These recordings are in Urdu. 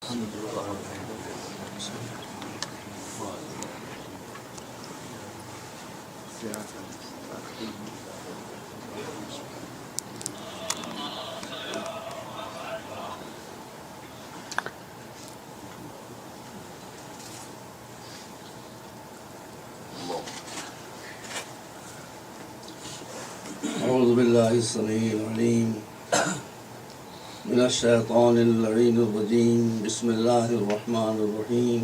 أعوذ بالله السميع العليم من الشيطان اللعين الرجيم بسم الله الرحمن الرحيم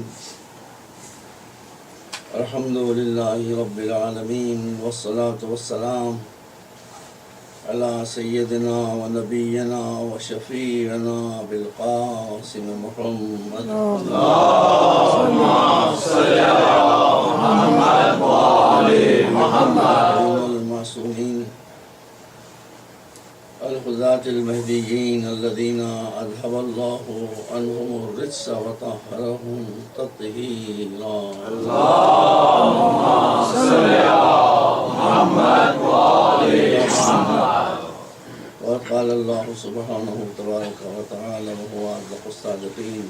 الحمد لله رب العالمين والصلاة والسلام على سيدنا ونبينا وشفيعنا بالقاسم محمد اللهم صل على محمد وآل محمد المعصومين الخزاة المهديين الذين أذهب الله عنهم الرجس وطهرهم تطهيرا اللهم صل على محمد وآل محمد. وقال الله سبحانه تبارك وتعالى وهو أصدق الصادقين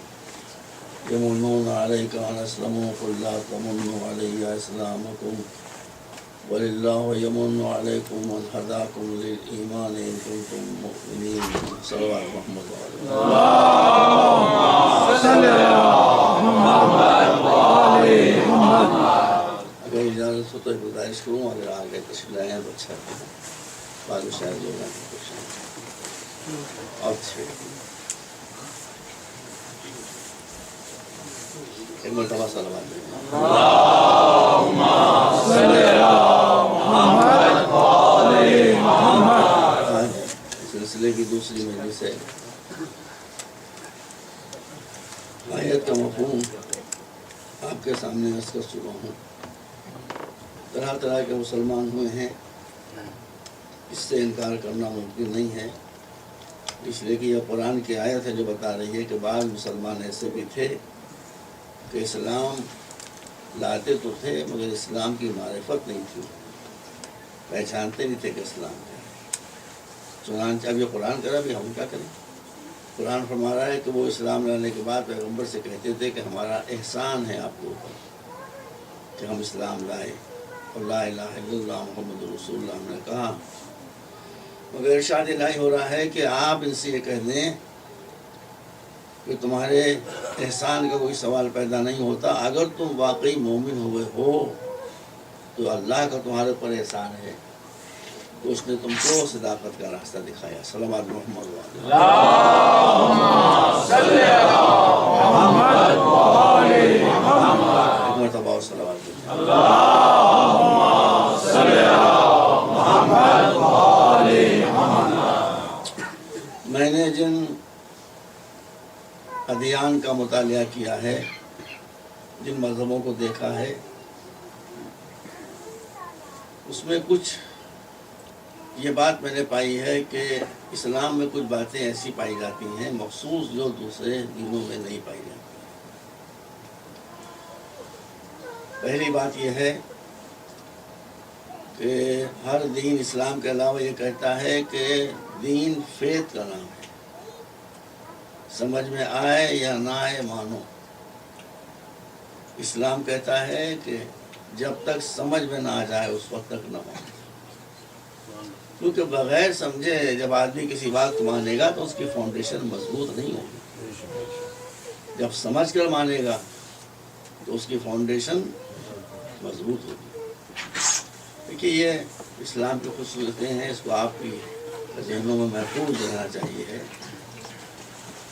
يمنون عليك أن أسلموا قل لا تمنوا علي إسلامكم ولله يمن عليكم أن هداكم للإيمان إن كنتم مؤمنين. صلوات محمد اللهم صل على محمد وآل محمد. اگر اجازت ہو تو گزارش کروں اگر آگے تشریف لائیں تو اچھا ہے. بعد میں شاید لوگ اچھے ایک مرتبہ صلوات اللهم صل على محمد وآل محمد. سلسلے کی دوسری مجلس ہے. آیت کا مفہوم آپ کے سامنے عرض کر چکا ہوں. طرح طرح کے مسلمان ہوئے ہیں، اس سے انکار کرنا ممکن نہیں ہے، اس لیے کہ یہ قرآن کی آیت ہے جو بتا رہی ہے کہ بعض مسلمان ایسے بھی تھے کہ اسلام لاتے تو تھے مگر اسلام کی معرفت نہیں تھی، پہچانتے نہیں تھے کہ اسلام کیا ہے. چنانچہ اب یہ قرآن کرا بھی ہم کیا کریں. قرآن فرما رہا ہے کہ وہ اسلام لانے کے بعد پیغمبر سے کہتے تھے کہ ہمارا احسان ہے آپ کے اوپر کہ ہم اسلام لائے اور لا الہ الا اللہ محمد رسول اللہ ہم نے کہا. مگر ارشاد الہی ہو رہا ہے کہ آپ ان سے یہ کہہ دیں کہ تمہارے احسان کا کوئی سوال پیدا نہیں ہوتا. اگر تم واقعی مومن ہوئے ہو تو اللہ کا تمہارے پر احسان ہے، تو اس نے تم کو صداقت کا راستہ دکھایا. صلوات محمد اللہم صل علی محمد وآل محمد. ایک مرتبہ صلوات اللہم صل علی محمد وآل محمد. میں نے جن ادیان کا مطالعہ کیا ہے، جن مذہبوں کو دیکھا ہے، اس میں کچھ یہ بات میں نے پائی ہے کہ اسلام میں کچھ باتیں ایسی پائی جاتی ہیں مخصوص جو دوسرے دینوں میں نہیں پائی جاتی. پہلی بات یہ ہے کہ ہر دین اسلام کے علاوہ یہ کہتا ہے کہ دین فیت کا نام ہے، سمجھ میں آئے یا نہ آئے مانو. اسلام کہتا ہے کہ جب تک سمجھ میں نہ آ جائے اس وقت تک نہ مانو، کیونکہ بغیر سمجھے جب آدمی کسی بات کو مانے گا تو اس کی فاؤنڈیشن مضبوط نہیں ہوگی. جب سمجھ کر مانے گا تو اس کی فاؤنڈیشن مضبوط ہوگی. دیکھیے یہ اسلام کی خصوصیتیں ہیں، اس کو آپ کی ذہنوں میں محفوظ رہنا چاہیے.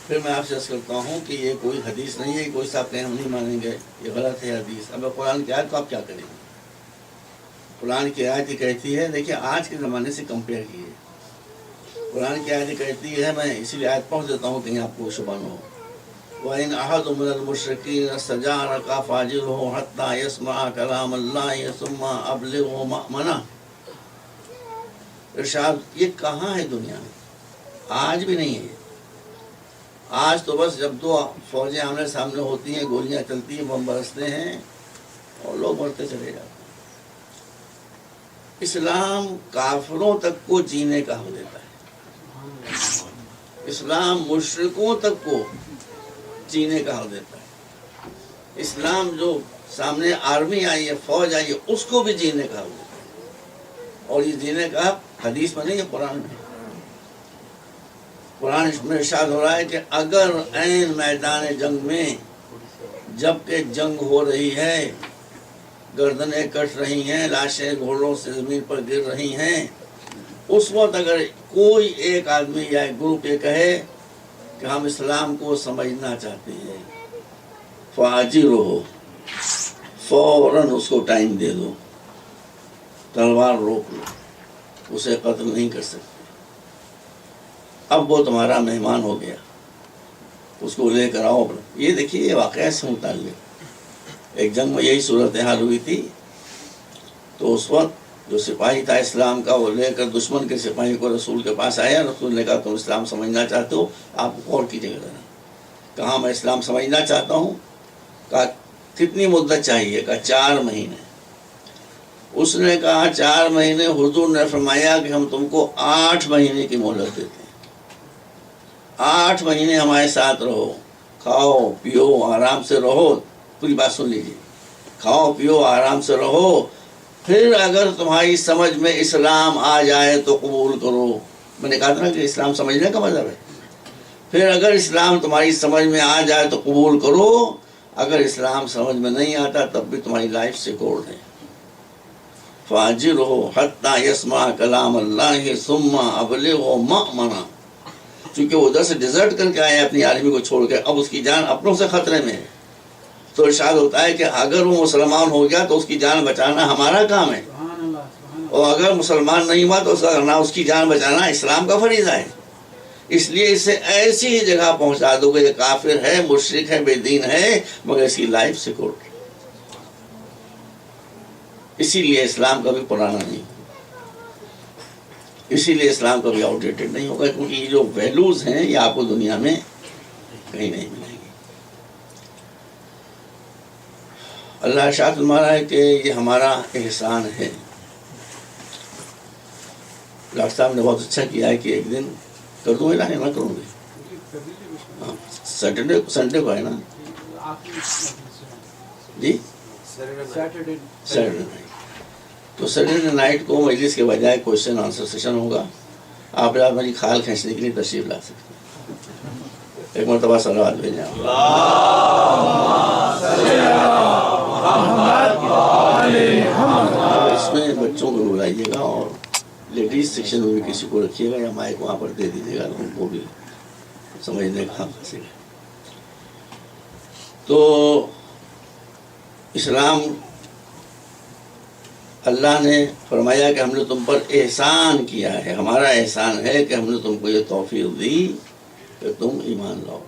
پھر میں آپ سے عرض کرتا ہوں کہ یہ کوئی حدیث نہیں ہے، کوئی صاحب کہیں ہم نہیں مانیں گے، یہ غلط ہے حدیث. اب قرآن کی آیت کو آپ کیا کریں گے؟ قرآن کی آیت یہ کہتی ہے، دیکھیے آج کے زمانے سے کمپیئر کیے. قرآن کی آیت یہ کہتی ہے، میں اسی لیے آیت پڑھ دیتا ہوں کہیں آپ کو شبہ نہ ہو. وَإِنْ أَحَدٌ مِّنَ الْمُشْرِكِينَ اسْتَجَارَكَ فَأَجِرْهُ حَتَّى يَسْمَعَ كَلَامَ اللَّهِ ثُمَّ أَبْلِغْهُ مَأْمَنَهُ. ارشاد یہ کہاں ہے دنیا میں؟ آج بھی نہیں ہے. آج تو بس جب دو فوجیں آمنے سامنے ہوتی ہیں، گولیاں چلتی ہیں، بم برستے ہیں اور لوگ مرتے چلے جاتے ہیں. اسلام کافروں تک کو جینے کا حق دیتا ہے. اسلام مشرکوں تک کو جینے کا حق دیتا ہے۔ اسلام جو سامنے آرمی آئی ہے، فوج آئی ہے، اس کو بھی جینے کا حق دیتا ہے۔ اور یہ جینے کا حق حدیث میں نہیں ہے، قرآن میں۔ قرآن میں ارشاد ہو رہا ہے کہ اگر عین میدان جنگ میں جبکہ جنگ ہو رہی ہے، گردنیں کٹ رہی ہیں، لاشیں گھوڑوں سے زمین پر گر رہی ہیں، اس وقت اگر کوئی ایک آدمی یا ایک گروپ یہ کہے کہ ہم اسلام کو سمجھنا چاہتے ہیں، فاجرہو، فوراً اس کو ٹائم دے دو، تلوار روک لو، اسے قتل نہیں کر سکتے۔ اب وہ تمہارا مہمان ہو گیا، اس کو لے کر آؤ۔ یہ دیکھیے، یہ واقعہ سے متعلق ایک جنگ میں یہی صورتحال ہوئی تھی، تو اس وقت جو سپاہی تھا اسلام کا، وہ لے کر دشمن کے سپاہی کو رسول کے پاس آیا۔ رسول نے کہا تم اسلام سمجھنا چاہتے ہو؟ آپ غور کیجیے گا ذرا۔ کہا میں اسلام سمجھنا چاہتا ہوں۔ کہا کتنی مدت چاہیے؟ کہا 4 مہینے۔ اس نے کہا 4 مہینے؟ حضور نے فرمایا کہ ہم تم کو 8 مہینے کی مہلت دیتے ہیں۔ 8 مہینے ہمارے ساتھ رہو، کھاؤ پیو آرام سے رہو۔ پوری بات سن لیجیے، کھاؤ پیو آرام سے رہو، پھر اگر تمہاری سمجھ میں اسلام آ جائے تو قبول کرو۔ میں نے کہا تھا نا کہ اسلام سمجھنے کا مطلب ہے۔ پھر اگر اسلام تمہاری سمجھ میں آ جائے تو قبول کرو، اگر اسلام سمجھ میں نہیں آتا تب بھی تمہاری لائف سیکورڈ ہے۔ فاجرہو حتی یسمع کلام اللہ ثم ابلغہ مأمنا۔ چونکہ وہ ادھر سے ڈیزرٹ کر کے آیا اپنی آرمی کو چھوڑ کے، اب اس کی جان اپنوں سے خطرے میں ہے، تو ارشاد ہوتا ہے کہ اگر وہ مسلمان ہو گیا تو اس کی جان بچانا ہمارا کام ہے، اور اگر مسلمان نہیں ہوا تو اس کی جان بچانا اسلام کا فریضہ ہے۔ اس لیے اسے ایسی ہی جگہ پہنچا دو کہ یہ کافر ہے، مشرک ہے، بے دین ہے، مگر اس کی لائف سیکورڈ۔ اسی لیے اسلام کبھی پرانا نہیں، اسی لیے اسلام کبھی آؤٹ ڈیٹڈ نہیں ہوگا، کیونکہ یہ جو ویلوز ہیں یہ آپ کو دنیا میں کہیں نہیں ملیں گی۔ اللہ ارشاد فرما رہا ہے کہ یہ ہمارا احسان ہے۔ ڈاکٹر صاحب نے بہت اچھا کیا ہے کہ ایک دن کر دوں اعلان، نہ کروں گے؟ سنڈے کو ہے نا جی، سیٹرڈے نائٹ۔ تو سیٹرڈے نائٹ کو مجلس کے بجائے کوشچن آنسر سیشن ہوگا۔ آپ میری کھال کھینچنے کے لیے تشریف لا سکتے ہیں۔ ایک مرتبہ صلوات بھیجیں۔ اس میں بچوں کو بلائیے گا اور لیڈیز سیکشن میں بھی کسی کو رکھیے گا، یا مائک وہاں پر دے دیجیے گا، ان کو بھی سمجھنے کا حق حاصل ہے۔ تو اسلام، اللہ نے فرمایا کہ ہم نے تم پر احسان کیا ہے، ہمارا احسان ہے کہ ہم نے تم کو یہ توفیق دی کہ تم ایمان لاؤ۔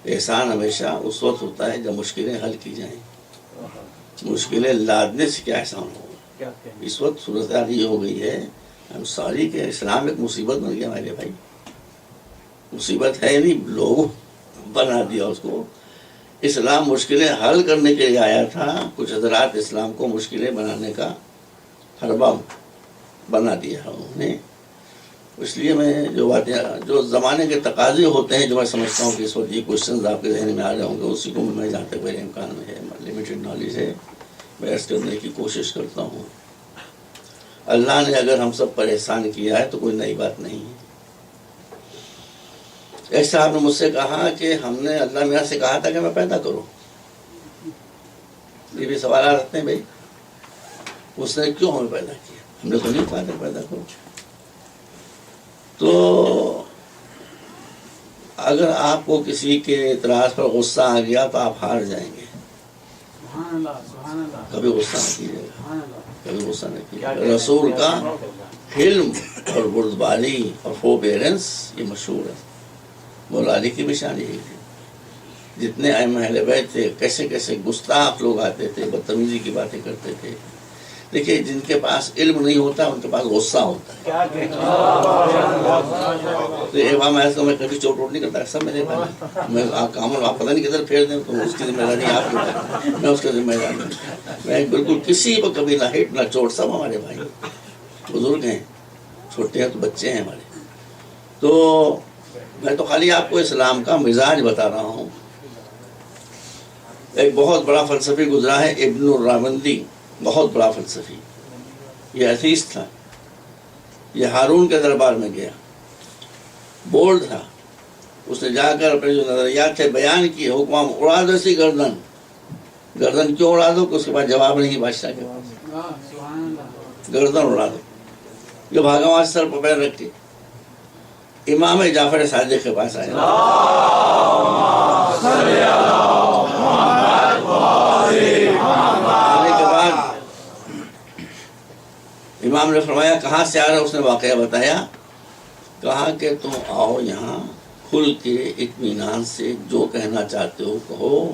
احسان ہمیشہ اس وقت ہوتا ہے جب مشکلیں حل کی جائیں۔ مشکلیں لادنے سے کیا احسان ہوگا؟ اس وقت صورتحال یہ ہو گئی ہے، ہم ساری کہ اسلام ایک مصیبت بن گیا ہمارے بھائی۔ مصیبت ہے نہیں، لوگوں بنا دیا اس کو۔ اسلام مشکلیں حل کرنے کے لیے آیا تھا، کچھ حضرات اسلام کو مشکلیں بنانے کا حربہ بنا دیا ہے انہوں نے۔ اس لیے میں جو باتیں، جو زمانے کے تقاضے ہوتے ہیں، جو میں سمجھتا ہوں کہ اس وقت یہ کوشچنز آپ کے ذہن میں آ رہے ہوں گے، اسی کو میں جہاں تک میرے امکان میں ہے، لمیٹڈ نالج ہے، بحث کرنے کی کوشش کرتا ہوں۔ اللہ نے اگر ہم سب پر احسان کیا ہے تو کوئی نئی بات نہیں ہے۔ ایک صاحب نے مجھ سے کہا کہ ہم نے اللہ میاں سے کہا تھا کہ میں پیدا کروں۔ یہ بھی سوالات رکھتے ہیں بھائی، اس نے کیوں ہمیں پیدا کیا؟ ہم نے تو نہیں کہا تھا پیدا کرو۔ تو اگر آپ کو کسی کے اعتراض پر غصہ آ گیا تو آپ ہار جائیں گے۔ کبھی غصہ نہ کیجیے گا، کبھی غصہ نہ کیجیے گا۔ رسول کا حلم اور بردباری اور فوربیئرنس یہ مشہور ہے۔ مولا علی کی بھی شان یہی تھی۔ جتنے ائمہ اہل بیت تھے، کیسے کیسے گستاخ لوگ آتے تھے، بدتمیزی کی باتیں کرتے تھے۔ دیکھیے، جن کے پاس علم نہیں ہوتا ان کے پاس غصہ ہوتا ہے۔ تو امام اعظم کو میں کبھی چوٹ ووٹ نہیں کرتا، سب میرے بھائی، میں کامل آپ پتہ نہیں کدھر پھیر دیں تو اس کی ذمہ داری آپ کی ہے، میں اس کا ذمہ دار ہوں۔ میں بالکل کسی کو کبھی نہ ہٹ نہ چوٹ، سب ہمارے بھائی بزرگ ہیں، چھوٹے ہیں تو بچے ہیں ہمارے۔ تو میں تو خالی آپ کو اسلام کا مزاج بتا رہا ہوں۔ ایک بہت بڑا فلسفی گزرا ہے ابن الراوندی، بہت بڑا فلسفی، یہ ایتھیسٹ تھا، یہ ہارون کے دربار میں گیا، بولڈ تھا، اس نے جا کر اپنے جو نظریات تھے بیان کیے، حکام اڑا دو اسی گردن، گردن کیوں اڑا دو کہ اس کے بعد جواب نہیں بادشاہ کے پاس، گردن اڑا دو، جو بھاگا وہاں سر پر پیر رکھ کے امام جعفر صادق کے پاس آیا، آنے کے بعد امام نے فرمایا کہاں سے آ رہا ہے؟ اس نے واقعہ بتایا، کہا کہ تم آؤ یہاں کھل کے اطمینان سے جو کہنا چاہتے ہو کہو،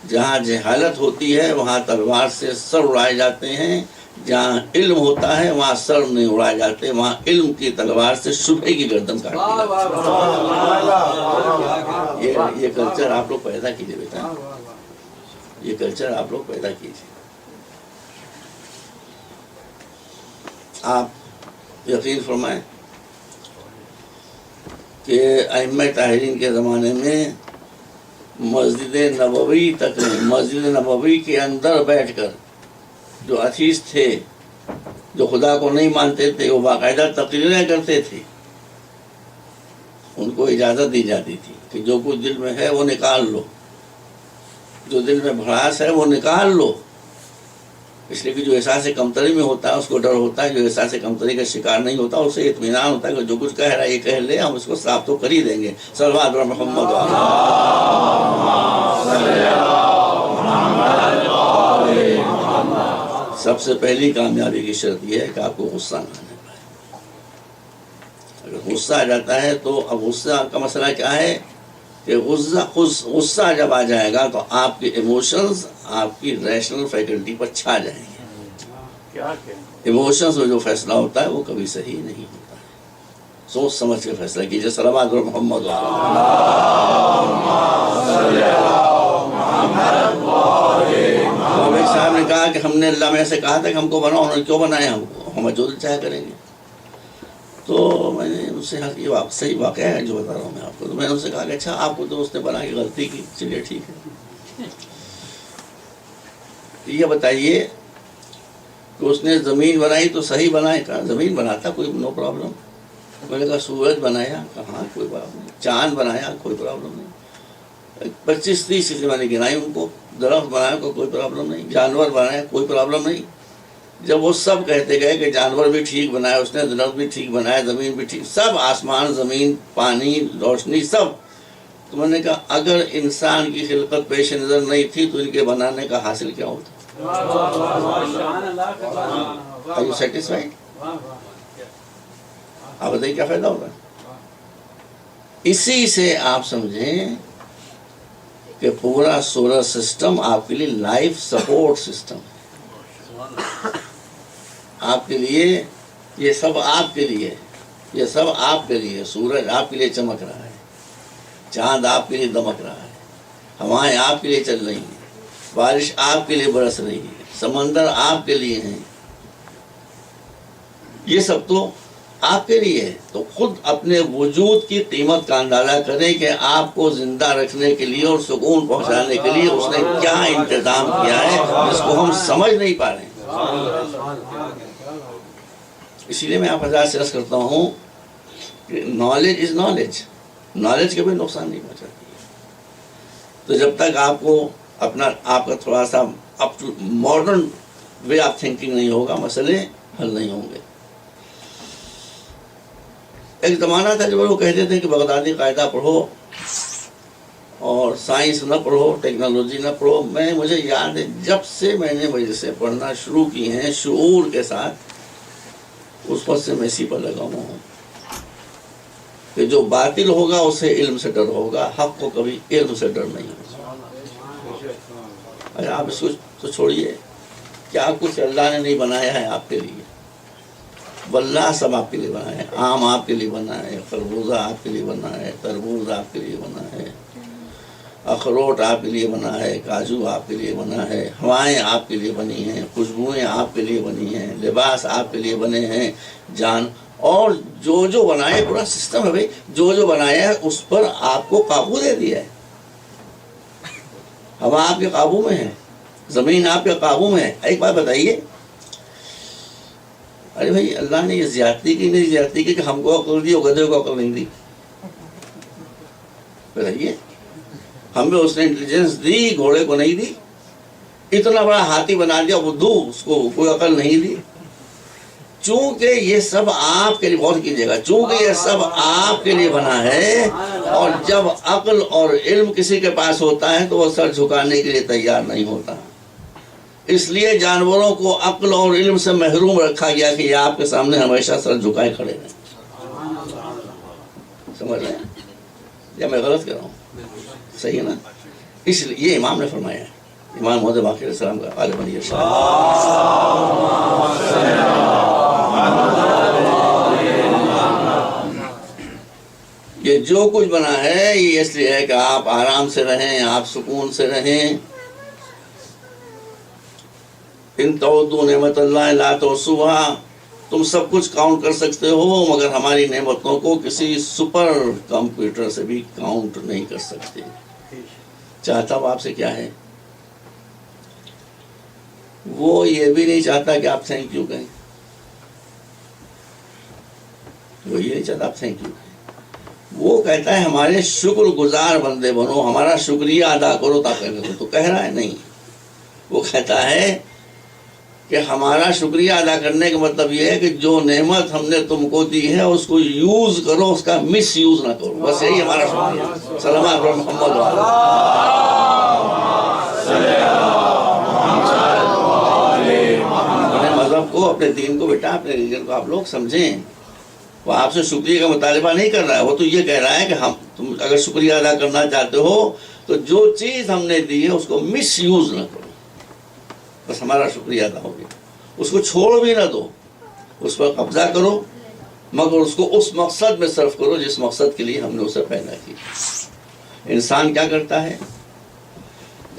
جہاں جہالت ہوتی ہے وہاں تلوار سے سر اڑائے جاتے ہیں، جہاں علم ہوتا ہے وہاں سر نہیں اڑائے جاتے، وہاں علم کی تلوار سے شبہے کی گردن کاٹ دی جاتی ہے۔ یہ کلچر آپ لوگ پیدا کیجئے بیٹا، یہ کلچر آپ لوگ پیدا کیجئے۔ آپ یقین فرمائیں کہ ائمہ طاہرین کے زمانے میں مسجد نبوی تک نہیں، مسجد نبوی کے اندر بیٹھ کر جو ایتھیسٹ تھے، جو خدا کو نہیں مانتے تھے، وہ باقاعدہ تقریریں کرتے تھے، ان کو اجازت دی جاتی تھی کہ جو کچھ دل میں ہے وہ نکال لو، جو دل میں بھڑاس ہے وہ نکال لو، اس لیے کہ جو احساس کمتری میں ہوتا ہے اس کو ڈر ہوتا ہے، جو احساس کمتری کا شکار نہیں ہوتا اسے اطمینان ہوتا ہے کہ جو کچھ کہہ رہا ہے یہ کہہ لے، ہم اس کو صاف تو کر ہی دیں گے۔ صلوات محمد سب سے پہلی کامیابی کی شرط یہ ہے کہ آپ کو غصہ نہ آنے پائے۔ اگر غصہ آ جاتا ہے تو اب غصہ کا مسئلہ کیا ہے کہ غصہ جب آ جائے گا تو آپ کے ایموشنز آپ کی ریشنل فیکلٹی پر چھا جائیں گے۔ ایموشنز میں جو فیصلہ ہوتا ہے وہ کبھی صحیح نہیں ہوتا ہے، سوچ سمجھ کے فیصلہ کیجئے۔ صلوات محمد ایک صاحب نے کہا کہ ہم نے اللہ میں سے کہا تھا کہ ہم کو بناؤ، انہوں نے کیوں بنایا ہم کو، ہم جو دل چاہے کریں گے۔ تو میں نے ان سے یہ صحیح واقعہ ہے جو بتا رہا ہوں میں آپ کو، تو میں نے ان سے کہا کہ اچھا آپ کو تو اس نے بنا کے غلطی کی، چلیے ٹھیک ہے، یہ بتائیے کہ اس نے زمین بنائی تو صحیح بنائے، کہا زمین بناتا کوئی نو پرابلم، میں نے کہا سورج بنایا، کہاں کوئی پرابلم نہیں، چاند بنایا کوئی پرابلم نہیں، 25-30 چیزیں میں نے گنائی ان کو، درخت بنایا کوئی پرابلم نہیں، جانور بنایا کوئی پرابلم نہیں۔ جب وہ سب کہتے گئے کہ جانور بھی ٹھیک بنایا اس نے، درخت بھی ٹھیک بنایا، زمین بھی ٹھیک، سب، آسمان، زمین، پانی، روشنی، سب، تو میں نے کہا اگر انسان کی خلقت پیش نظر نہیں تھی تو ان کے بنانے کا حاصل کیا ہوتا؟ Are you satisfied؟ آپ بتائیے کیا فائدہ ہوگا؟ اسی سے آپ سمجھیں کہ پورا سولر سسٹم آپ کے لیے لائف سپورٹ سسٹم ہے، آپ کے لیے، یہ سب آپ کے لیے، یہ سب آپ کے لیے، سورج آپ کے لیے چمک رہا ہے، چاند آپ کے لیے دمک رہا ہے، ہوائیں آپ کے لیے چل رہی ہیں، بارش آپ کے لیے برس رہی ہے، سمندر آپ کے لیے ہیں، یہ سب تو آپ کے لیے ہے۔ تو خود اپنے وجود کی قیمت کا اندازہ کریں کہ آپ کو زندہ رکھنے کے لیے اور سکون پہنچانے کے لیے اس نے کیا انتظام کیا ہے جس کو ہم سمجھ نہیں پا رہے ہیں۔ اسی لیے میں آپ حضرات سے عرض کرتا ہوں کہ نالج از نالج، نالج کبھی نقصان نہیں پہنچاتی ہے۔ تو جب تک آپ کو آپ کا تھوڑا سا up to modern way of thinking نہیں ہوگا، مسئلے حل نہیں ہوں گے۔ ایک زمانہ تھا جب وہ کہتے تھے کہ بغدادی قاعدہ پڑھو اور سائنس نہ پڑھو، ٹیکنالوجی نہ پڑھو۔ مجھے یاد ہے جب سے میں نے مجلسیں پڑھنا شروع کی ہیں شعور کے ساتھ، اس وقت سے میں اسی پر لگا ہوا ہوں کہ جو باطل ہوگا اسے علم سے ڈر ہوگا، حق کو کبھی علم سے ڈر نہیں ہوگا۔ اچھا آپ اس کو تو چھوڑیے، کیا کچھ اللہ نے نہیں بنایا ہے آپ کے لیے؟ واللہ سب آپ کے لیے بنا ہے، آم آپ کے لیے بنا ہے، خربوزہ آپ کے لیے بنا ہے، تربوز آپ کے لیے بنا ہے، اخروٹ آپ کے لیے بنا ہے، کاجو آپ کے لیے بنا ہے، ہوائیں آپ کے لیے بنی ہیں، خوشبوئیں آپ کے لیے بنی ہیں، لباس آپ کے لیے بنے ہیں، جان، اور جو بنائے پورا سسٹم ہے بھائی، جو بنایا ہے اس پر آپ کو قابو دے دیا ہے۔ ہوا آپ کے قابو میں ہے، زمین آپ کے قابو میں ہے. ایک بات بتائیے، ارے بھائی اللہ نے یہ زیادتی کی نہیں زیادتی کی کہ ہم کو عقل دی اور گدھے کو عقل نہیں دی؟ بتائیے، ہمیں اس نے انٹیلیجنس دی، گھوڑے کو نہیں دی. اتنا بڑا ہاتھی بنا دیا بدھو، اس کو کوئی عقل نہیں دی. چونکہ یہ سب آپ کے لیے، غور کیجیے گا، چونکہ یہ سب آپ کے لیے بنا ہے. اور جب عقل اور علم کسی کے پاس ہوتا ہے تو وہ سر جھکانے کے لیے تیار نہیں ہوتا. اس لیے جانوروں کو عقل اور علم سے محروم رکھا گیا کہ یہ آپ کے سامنے ہمیشہ سر جھکائے کھڑے رہیں. سمجھ رہے ہیں یا میں غلط کر رہا ہوں؟ صحیح ہے نا؟ اس لیے یہ امام نے فرمایا ہے، امام محمد باقر علیہ السلام کا غالباً یہ شان. یہ جو کچھ بنا ہے یہ اس لیے ہے کہ آپ آرام سے رہیں، آپ سکون سے رہیں. ان تعدوا نعمت اللہ لا تحصوها، تم سب کچھ کاؤنٹ کر سکتے ہو مگر ہماری نعمتوں کو کسی سپر کمپیوٹر سے بھی کاؤنٹ نہیں کر سکتے. چاہتا ہوں آپ سے کیا ہے، وہ یہ بھی نہیں چاہتا کہ آپ تھینک یو کہیں، وہ یہ نہیں چاہتا آپ تھینک یو کہیں. وہ کہتا ہے ہمارے شکر گزار بندے بنو، ہمارا شکریہ ادا کرو. تاکہ تو کہہ رہا ہے نہیں، وہ کہتا ہے کہ ہمارا شکریہ ادا کرنے کا مطلب یہ ہے کہ جو نعمت ہم نے تم کو دی ہے اس کو یوز کرو، اس کا مس یوز نہ کرو. بس یہی ہمارا شکریہ. سلامات پر محمد اپنے مذہب کو، اپنے دین کو، بیٹا اپنے ریلیجن کو آپ لوگ سمجھیں. وہ آپ سے شکریہ کا مطالبہ نہیں کر رہا ہے، وہ تو یہ کہہ رہا ہے کہ تم اگر شکریہ ادا کرنا چاہتے ہو تو جو چیز ہم نے دی ہے اس کو مس یوز نہ کرو. بس ہمارا شکریہ ادا ہو گیا. اس کو چھوڑ بھی نہ دو، اس پر قبضہ کرو، مگر اس کو اس مقصد میں صرف کرو جس مقصد کے لیے ہم نے اسے پیدا کیا. انسان کیا کرتا ہے؟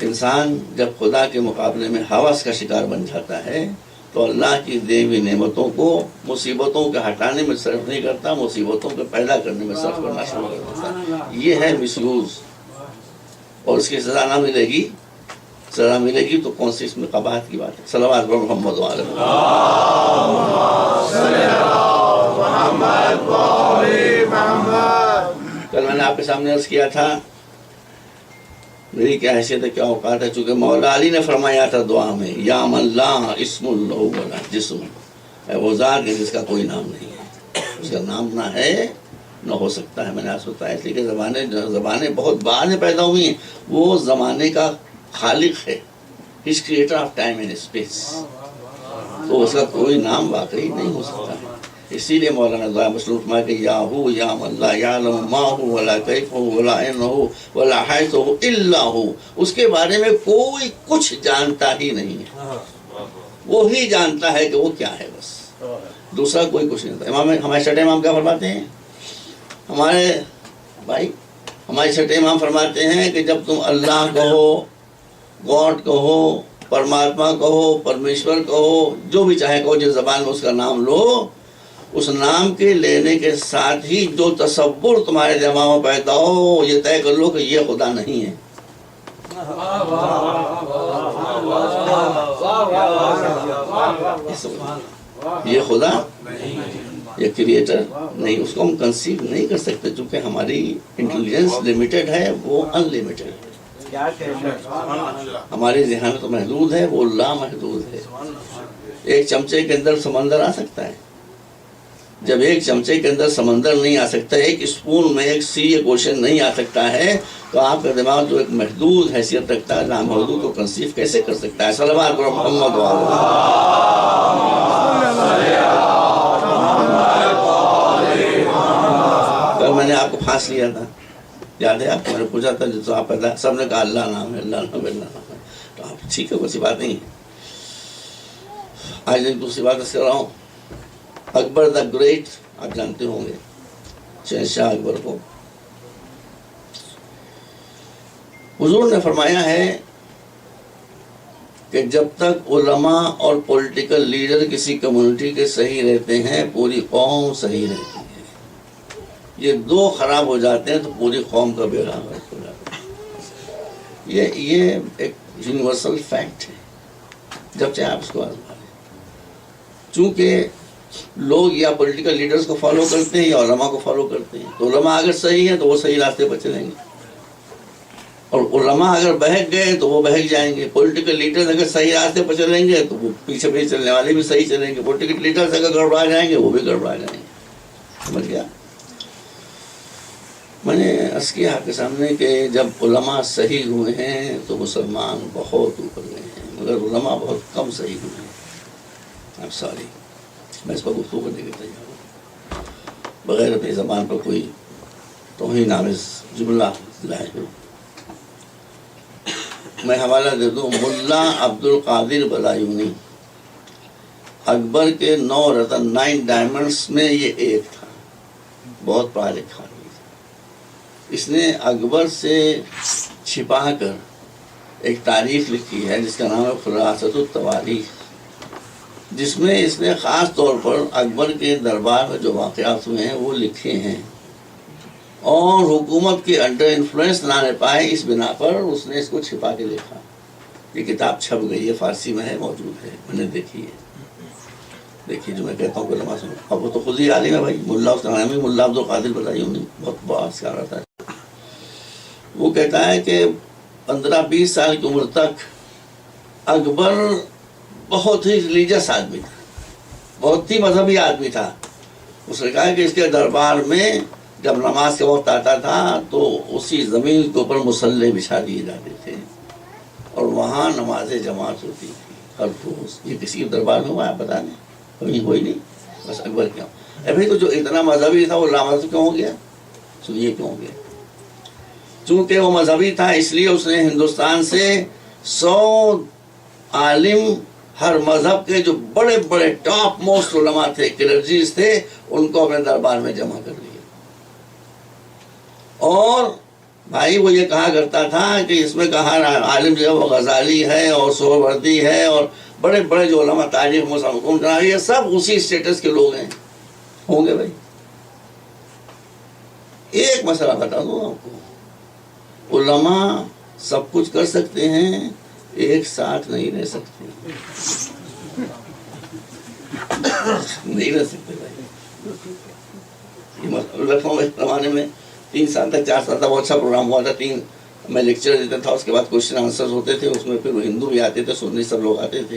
انسان جب خدا کے مقابلے میں ہوس کا شکار بن جاتا ہے تو اللہ کی دی ہوئی نعمتوں کو مصیبتوں کے ہٹانے میں صرف نہیں کرتا، مصیبتوں کے پیدا کرنے میں صرف کرنا شروع کر دیتا. یہ ہے مس یوز، اور اس کی سزا نہ ملے گی. سزا ملے گی تو کون سی اس میں قباحت کی بات ہے. صلوات پر محمد وعلی محمد. کل میں نے آپ کے سامنے عرض کیا تھا میری کیا حیثیت ہے، کیا اوقات ہے. چونکہ مولا علی نے فرمایا تھا دعا میں، یا من لا اسم اللہ ولا جسم، اے وہ ذات ہے جس کا کوئی نام نہیں ہے، اس کا نام نہ ہے نہ ہو سکتا ہے. میں نے آپ سے بتایا، اس لیے کہ زبانیں بہت بعد میں پیدا ہوئی ہیں. وہ زمانے کا خالق ہے، his creator of time and space, تو اس کا کوئی نام واقعی نہیں ہو سکتا. اسی لیے مولانا دعا مسلم فرمایا کہ یا ہو یا من لا یعلم ما ہو ولا کیف ہو ولا این ہو ولا حیث ہو الا ہو. اس کے بارے میں کوئی کچھ جانتا ہی نہیں ہے، وہی جانتا ہے کہ وہ کیا ہے، بس دوسرا کوئی کچھ نہیں جانتا. ہمارے چھٹے امام کیا فرماتے ہیں؟ ہمارے چھٹے امام فرماتے ہیں کہ جب تم اللہ کہو، گاڈ کہو، پرماتما کہو، پرمیشور کہو، جو بھی چاہے کہو، جس زبان میں اس کا نام لو، اس نام کے لینے کے ساتھ ہی جو تصور تمہارے دماغ میں پیدا ہو یہ طے کر لو کہ یہ خدا نہیں ہے. یہ خدا، یہ کریٹر نہیں، اس کو ہم کنسیو نہیں کر سکتے چونکہ ہماری انٹیلیجنس لمیٹڈ ہے، وہ ان لمیٹڈ ہے. ہماری ذہانت محدود ہے، وہ لامحدود ہے. ایک چمچے کے اندر سمندر آ سکتا ہے. جب ایک چمچے کے اندر سمندر نہیں آ سکتا، ایک اسپون میں ایک سی ایک اوشن نہیں آ سکتا ہے، تو آپ کا دماغ جو ایک محدود حیثیت رکھتا ہے لامحدود کو کنسیو کیسے کر سکتا ہے؟ صلوات پر محمد کل میں نے آپ کو پھانس لیا تھا، یاد ہے آپ کو؟ میں نے پوچھا تھا جو آپ پیدا، سب نے کہا اللہ نام ہے، اللہ نام ہے، اللہ نام ہے. تو آپ ٹھیک ہے، کوئی سی بات نہیں. آج ایک دوسری بات کر رہا ہوں. اکبر دا گریٹ آپ جانتے ہوں گے، شہنشاہ اکبر کو. حضور نے فرمایا ہے کہ جب تک علماء اور پولیٹیکل لیڈر کسی کمیونٹی کے صحیح رہتے ہیں پوری قوم صحیح رہتی ہے. یہ دو خراب ہو جاتے ہیں تو پوری قوم کا بیڑا غرق ہو جاتا ہے. یہ ایک یونیورسل فیکٹ ہے، جب چاہے آپ اس کو آزما لیں. چونکہ لوگ یا پولیٹیکل لیڈرز کو فالو کرتے ہیں یا علماء کو فالو کرتے ہیں. تو علماء اگر صحیح ہیں تو وہ صحیح راستے پر چلیں گے، اور علماء اگر بہک گئے تو وہ بہک جائیں گے. پولیٹیکل لیڈرز اگر صحیح راستے پر چلیں گے تو وہ پیچھے پیچھے چلنے والے بھی صحیح چلیں گے. پولیٹیکل لیڈرز اگر گڑبڑا جائیں گے وہ بھی گڑبڑا جائیں گے. سمجھ گیا؟ میں نے عرض کیا آپ کے سامنے کہ جب علماء صحیح ہوئے ہیں تو مسلمان بہت اوپر گئے ہیں، مگر علماء بہت کم صحیح ہوئے ہیں. اب سوری، میں اس پر گفتگو کرنے کے تیار ہوں بغیر اپنی زبان پر کوئی توہین آمیز جملہ لائے ہو. میں حوالہ دے دوں، ملا عبد القادر بلایونی، اکبر کے 9 رتن 9 ڈائمنڈس میں یہ ایک تھا. بہت پڑھا لکھا آدمی تھا. اس نے اکبر سے چھپا کر ایک تاریخ لکھی ہے جس کا نام ہے خلاصۃ التواریخ، جس میں اس نے خاص طور پر اکبر کے دربار میں جو واقعات ہوئے ہیں وہ لکھے ہیں، اور حکومت کے انڈر انفلوئنس نہ رہ پائے اس بنا پر اس نے اس کو چھپا کے لکھا. یہ کتاب چھپ گئی ہے، فارسی میں ہے، موجود ہے، میں نے دیکھی ہے. دیکھیے جو میں کہتا ہوں کہ علماء سنو. اب وہ تو خود ہی عالم ہے بھائی، ملا اس کا نام ہے ملا عبد القادر بلایونی، بہت بڑا سیارہ تھا. وہ کہتا ہے کہ 15-20 سال کی عمر تک اکبر بہت ہی ریلیجس آدمی تھا، بہت ہی مذہبی آدمی تھا. اس نے کہا کہ اس کے دربار میں جب نماز کا وقت آتا تھا تو اسی زمین کے اوپر مصلے بچھا دیے جاتے تھے اور وہاں نماز جماعت ہوتی تھی ہر روز. یہ کسی کے دربار میں ہوا ہے پتہ نہیں، کوئی نہیں، بس اکبر کیوں. ابھی تو جو اتنا مذہبی تھا وہ لامذہب کیوں ہو گیا؟ سنیے کیوں ہو گیا. چونکہ وہ مذہبی تھا اس لیے اس نے ہندوستان سے 100 عالم ہر مذہب کے جو بڑے بڑے ٹاپ موسٹ علماء تھے، کلرجیز تھے، ان کو اپنے دربار میں جمع کر لیا. اور بھائی وہ یہ کہا کرتا تھا کہ اس میں کہا عالم جو ہے وہ غزالی ہے اور سہروردی ہے اور بڑے بڑے جو علماء تاریخ مسلم، یہ سب اسی اسٹیٹس کے لوگ ہیں. ہوں گے بھائی. ایک مسئلہ بتا دوں آپ کو، علماء سب کچھ کر سکتے ہیں، ایک ساتھ نہیں رہ سکتے. نہیں رہ سکتے بھائی. لکھنؤ میں زمانے میں 3 سال تک 4 سال تک بہت اچھا پروگرام ہوا تھا. 3 میں لیکچر دیتا تھا، اس کے بعد کوشچن آنسر ہوتے تھے. اس میں پھر وہ ہندو بھی آتے تھے، سنی سب لوگ آتے تھے.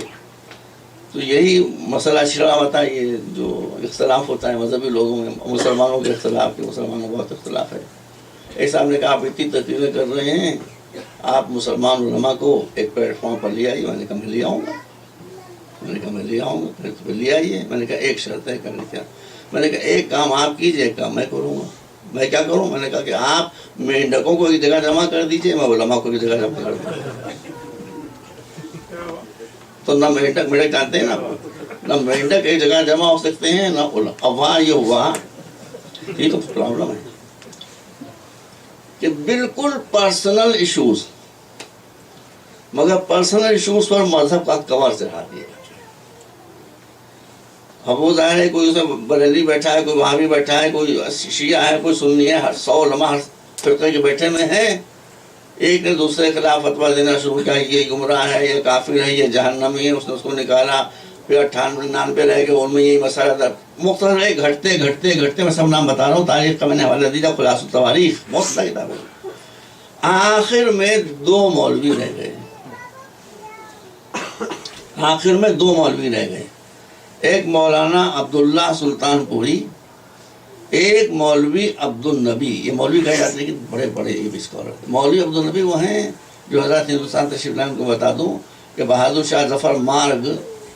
تو یہی مسئلہ چھڑا ہوا تھا، یہ جو اختلاف ہوتا ہے مذہبی لوگوں میں، مسلمانوں کے اختلاف کے، مسلمانوں میں بہت اختلاف ہے. ایک صاحب نے کہا آپ اتنی تقریریں کر رہے ہیں، آپ مسلمان علماء کو ایک پلیٹ فارم پر لے آئیے. میں نے کہا میں لے آؤں گا، میں لے آؤں گا. پھر لے آئیے. میں نے کہا ایک شرط ہے کرنے کیا. میں نے کہا ایک کام آپ کیجئے، ایک کام میں کروں گا. میں کیا کروں؟ میں نے کہا کہ آپ مینڈکوں کو ایک جگہ جمع کر دیجئے، میں علماء کو ایک جگہ جمع کر دوں. تو نہ مینڈک جانتے ہیں نہ مینڈک ایک جگہ جمع ہو سکتے ہیں، نہ علماء. اب وہاں یہ ہوا، یہ تو پرابلم ہے کہ بالکل پرسنل ایشوز، مگر پرسنل ایشوز پر مذہب کا کور چڑھا دیا. اب وہ ظاہر ہے کوئی اس میں بریلوی بیٹھا ہے، کوئی وہابی بیٹھا ہے، کوئی شیعہ ہے، کوئی سنی ہے، 100 علماء ہر فرقے کے بیٹھے میں ہیں. ایک نے دوسرے کے خلاف فتویٰ دینا شروع کیا، یہ گمراہ ہے، یہ کافر ہے، یہ جہنمی ہے. اس نے اس کو نکالا. پھر 98 رہ گئے، ان میں یہی مسئلہ تھا. مختصر ہے، گھٹتے گھٹتے گھٹتے میں سب نام بتا رہا ہوں، تاریخ کا میں نے حوالہ دیا، خلاصۃ التواریخ، بہت بڑا کتاب ہے. آخر میں 2 مولوی رہ گئے. آخر میں 2 مولوی رہ گئے. ایک مولانا عبداللہ سلطان پوری، ایک مولوی عبد النبی. یہ مولوی کہے جاتے ہیں کہ بڑے بڑے یہ بھی اسکالر. مولوی عبد النبی وہ ہیں جو حضرت ہندوستان تشریف لائے. ان کو بتا دوں کہ بہادر شاہ ظفر مارگ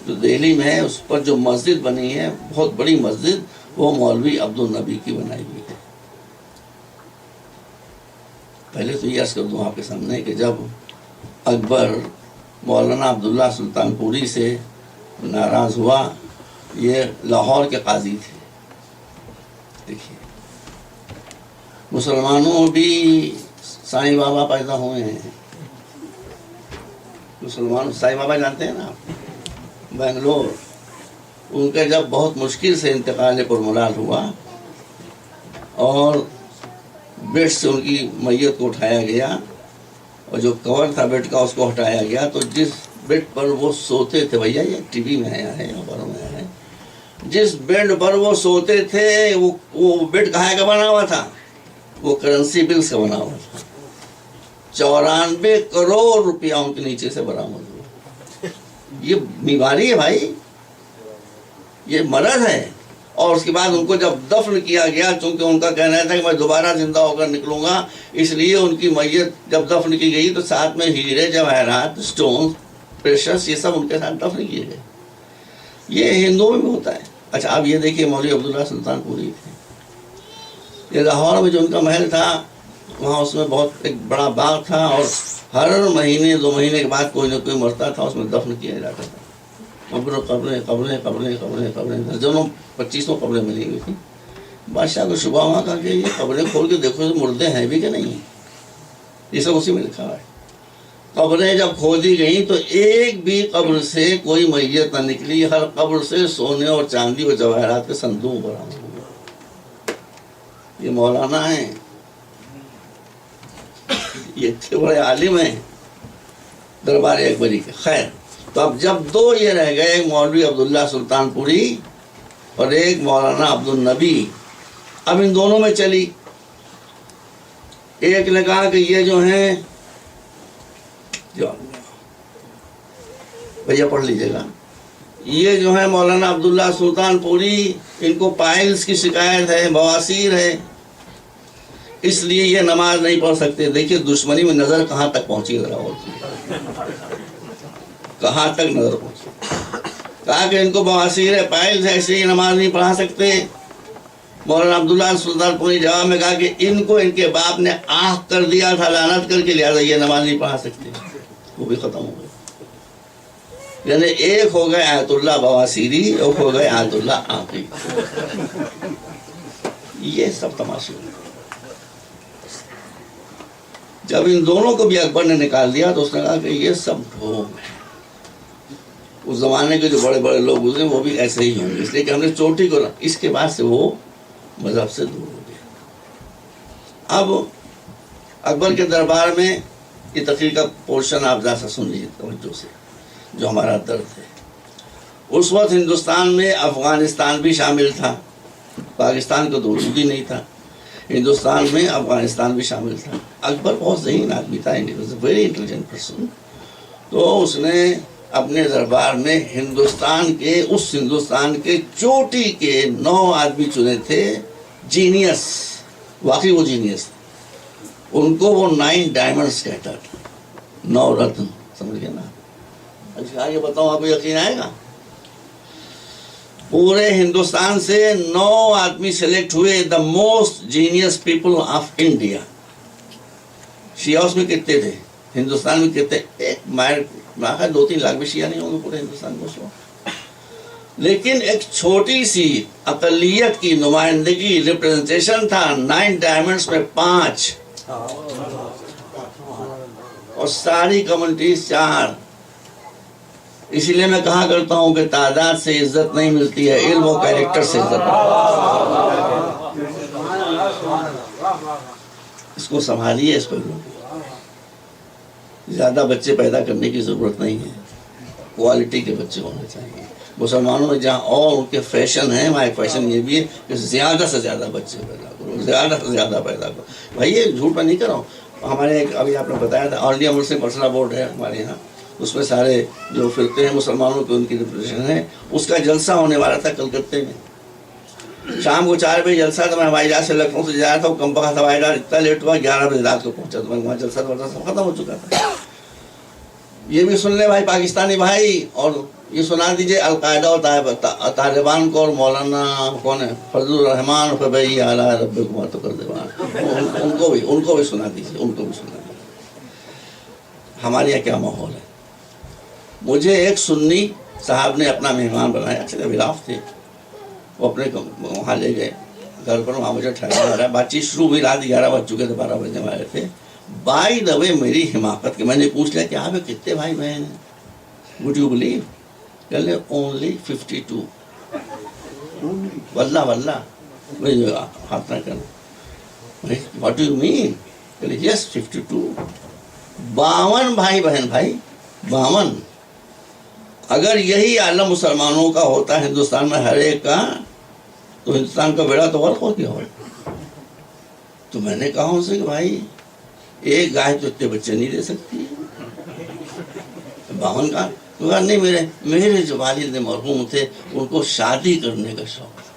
جو دہلی میں ہے، اس پر جو مسجد بنی ہے، بہت بڑی مسجد، وہ مولوی عبد النبی کی بنائی ہوئی ہے. پہلے تو یہ عرض کر دوں آپ کے سامنے کہ جب اکبر مولانا عبداللہ سلطان پوری سے ناراض ہوا، یہ لاہور کے قاضی تھے. دیکھیے مسلمانوں بھی سائیں بابا پیدا ہوئے ہیں. مسلمان سائیں بابا جانتے ہیں نا آپ، بنگلور. ان کا جب بہت مشکل سے انتقال پرملال ہوا اور بیڈ سے ان کی میت کو اٹھایا گیا اور جو کور تھا بیڈ کا اس کو ہٹایا گیا، تو جس بیڈ پر وہ سوتے تھے، بھیا یہ ٹی وی میں آیا ہے، خبروں میں آیا ہے، جس بیڈ پر وہ سوتے تھے وہ بیڈ کہاں کا بنا ہوا تھا؟ وہ کرنسی بلز کا بنا ہوا تھا۔ 94 کروڑ روپیہ ان کے نیچے سے برآمد ہوا۔ یہ بیماری ہے بھائی، یہ مرض ہے۔ اور اس کے بعد ان کو جب دفن کیا گیا، چونکہ ان کا کہنا تھا کہ میں دوبارہ زندہ ہو کر نکلوں گا، اس لیے ان کی میت جب دفن کی گئی تو ساتھ میں ہیرے، جواہرات، اسٹون، پریشس، یہ سب ان کے ساتھ دفن کیے گئے۔ یہ ہندوؤں میں بھی ہوتا ہے۔ اچھا اب یہ دیکھیے مولوی عبداللہ سلطان پوری تھے، یہ لاہور میں جو ان کا محل تھا، وہاں اس میں بہت ایک بڑا باغ تھا، اور ہر مہینے 2 مہینے کے بعد کوئی نہ کوئی مرتا تھا، اس میں دفن کیا جاتا تھا۔ قبریں درجنوں 2500 قبریں ملی ہوئی تھیں۔ بادشاہ کو شبہ ہوا، کہا کہ یہ قبریں کھول کے دیکھو مردے ہیں بھی کہ نہیں ہیں، یہ سب اسی میں لکھا ہوا ہے۔ قبریں جب کھودی گئیں تو ایک بھی قبر سے کوئی میت نہ نکلی، ہر قبر سے سونے اور چاندی اور جواہرات کے صندوق برآمد ہوئے۔ یہ مولانا ہیں، یہ اتنے بڑے عالم ہیں دربار اکبری کے۔ خیر، تو اب جب 2 یہ رہ گئے، ایک مولوی عبداللہ سلطان پوری اور ایک مولانا عبد النبی، اب ان دونوں میں چلی۔ ایک نے کہا کہ یہ جو ہیں، بھیا پڑھ لیجیے گا، یہ جو ہے مولانا عبداللہ سلطان پوری، ان کو پائلز کی شکایت ہے، بواسیر ہے، اس لیے یہ نماز نہیں پڑھ سکتے۔ دیکھیے دشمنی میں نظر کہاں تک پہنچی، ذرا کہاں تک نظر پہنچی۔ کہا کہ ان کو بواسیر ہے، پائلز ہے، اس لیے یہ نماز نہیں پڑھا سکتے۔ مولانا عبداللہ سلطان پوری جواب میں کہا کہ ان کو ان کے باپ نے آہ کر دیا تھا لعنت کر کے، لہٰذا یہ نماز نہیں پڑھا سکتے۔ وہ بھی ختم ہو گئے۔ یعنی ایک ہو گئے آیت اللہ بواسیری، ایک ہو گئے آیت اللہ آقی۔ یہ سب تماشے ہوئے۔ جب ان دونوں کو بھی اکبر نے نکال دیا تو اس نے کہا کہ یہ سب ڈھونگ ہے۔ اس زمانے کے جو بڑے بڑے لوگ گزرے وہ بھی ایسے ہی ہوں گے، اس لیے کہ ہم نے چوٹی کو، اس کے بعد سے وہ مذہب سے دور ہو گیا۔ اب اکبر کے دربار میں یہ تقریر کا پورشن آپ ذرا سا سن لیجیے توجہ سے، جو ہمارا درد ہے۔ اس وقت ہندوستان میں افغانستان بھی شامل تھا، پاکستان کو تو وجود ہی نہیں تھا، ہندوستان میں افغانستان بھی شامل تھا۔ اکبر بہت ذہین آدمی تھا، ویری انٹیلیجنٹ پرسن۔ تو اس نے اپنے دربار میں ہندوستان کے چوٹی کے 9 آدمی چنے تھے، جینیس، واقعی وہ جینیس تھے۔ ان کو وہ 9 ڈائمنڈز کہتا تھا، 9 رتن، سمجھ گئے نا؟ اچھا یہ بتاؤں آپ کو یقین آئے گا؟ پورے ہندوستان سے 9 آدمی سلیکٹ ہوئے، the most genius people of India. شیعہ میں کتنے تھے ہندوستان میں؟ کتنے؟ ایک مائر 2-3 لاکھ بھی شیعہ نہیں ہوں گے پورے ہندوستان میں اس وقت۔ لیکن ایک چھوٹی سی اقلیت کی نمائندگی، ریپرزنٹیشن تھا 9 ڈائمنڈز میں 5، اور ساری کمیونٹیز 4۔ اسی لیے میں کہا کرتا ہوں کہ تعداد سے عزت نہیں ملتی ہے، علم و کیریکٹر سے عزت ملتی ہے۔ اس کو سنبھالیے، اس کو زیادہ بچے پیدا کرنے کی ضرورت نہیں ہے، کوالٹی کے بچے ہونے چاہیے۔ مسلمانوں میں جہاں اور ان کے فیشن ہیں، وہاں ایک فیشن یہ بھی ہے کہ زیادہ سے زیادہ بچے پیدا کرو، زیادہ سے زیادہ پیدا کرو۔ بھائی یہ جھوٹ میں نہیں کر رہا ہوں، ہمارے ایک ابھی آپ نے بتایا تھا آل انڈیا مسلم پرسنل بورڈ ہے ہمارے یہاں، اس میں سارے جو فرقے ہیں مسلمانوں کے ان کی ریپریزنٹیشن ہے۔ اس کا جلسہ ہونے والا تھا کلکتے میں، شام کو 4 بجے جلسہ تھا۔ میں ہوائی جہاز سے لکھنؤ سے جا رہا تھا، وہ کم بخت ہوائی جہاز اتنا لیٹ ہوا 11 بجے رات کو پہنچا، تو میں وہاں جلسہ سب ختم ہو چکا تھا۔ یہ بھی سن لیں بھائی پاکستانی بھائی، اور یہ سنا دیجئے القاعدہ اور طالبان کو، اور مولانا کون ہے فضل الرحمان فبئی اعلیٰ رب کو تو کر دیوان، ان کو بھی سنا دیجیے، ان کو بھی سنا دیجیے ہمارے یہاں کیا ماحول ہے۔ مجھے ایک سنی صاحب نے اپنا مہمان بنایا، اچھے ولاف تھے، وہ اپنے وہاں لے گئے گھر پر، وہاں مجھے ٹھہرایا جا رہا ہے، بات چیت شروع ہوئی، رات 11 بج چکے تھے، 12 بجنے والے تھے۔ بائی دا وے میری حماقت کے میں نے پوچھ لیا کہ آپ کتنے بھائی بہن ہیں؟ Would you believe? کہ لے اونلی 52۔ واللہ ہاتھ نہ کرنا، واٹ ڈو یو مین؟ کہ لے یس 52۔ 52 بھائی بہن، بھائی 52، اگر یہی عالم مسلمانوں کا ہوتا ہندوستان میں ہر ایک کا، تو ہندوستان کا بیڑا تو غرق ہو گیا ہو۔ تو میں نے کہا ان سے کہ بھائی ایک گائے تو اتنے بچے نہیں دے سکتی، 52 کا؟ تو کہا نہیں، میرے جو والد مرحوم تھے ان کو شادی کرنے کا شوق تھا۔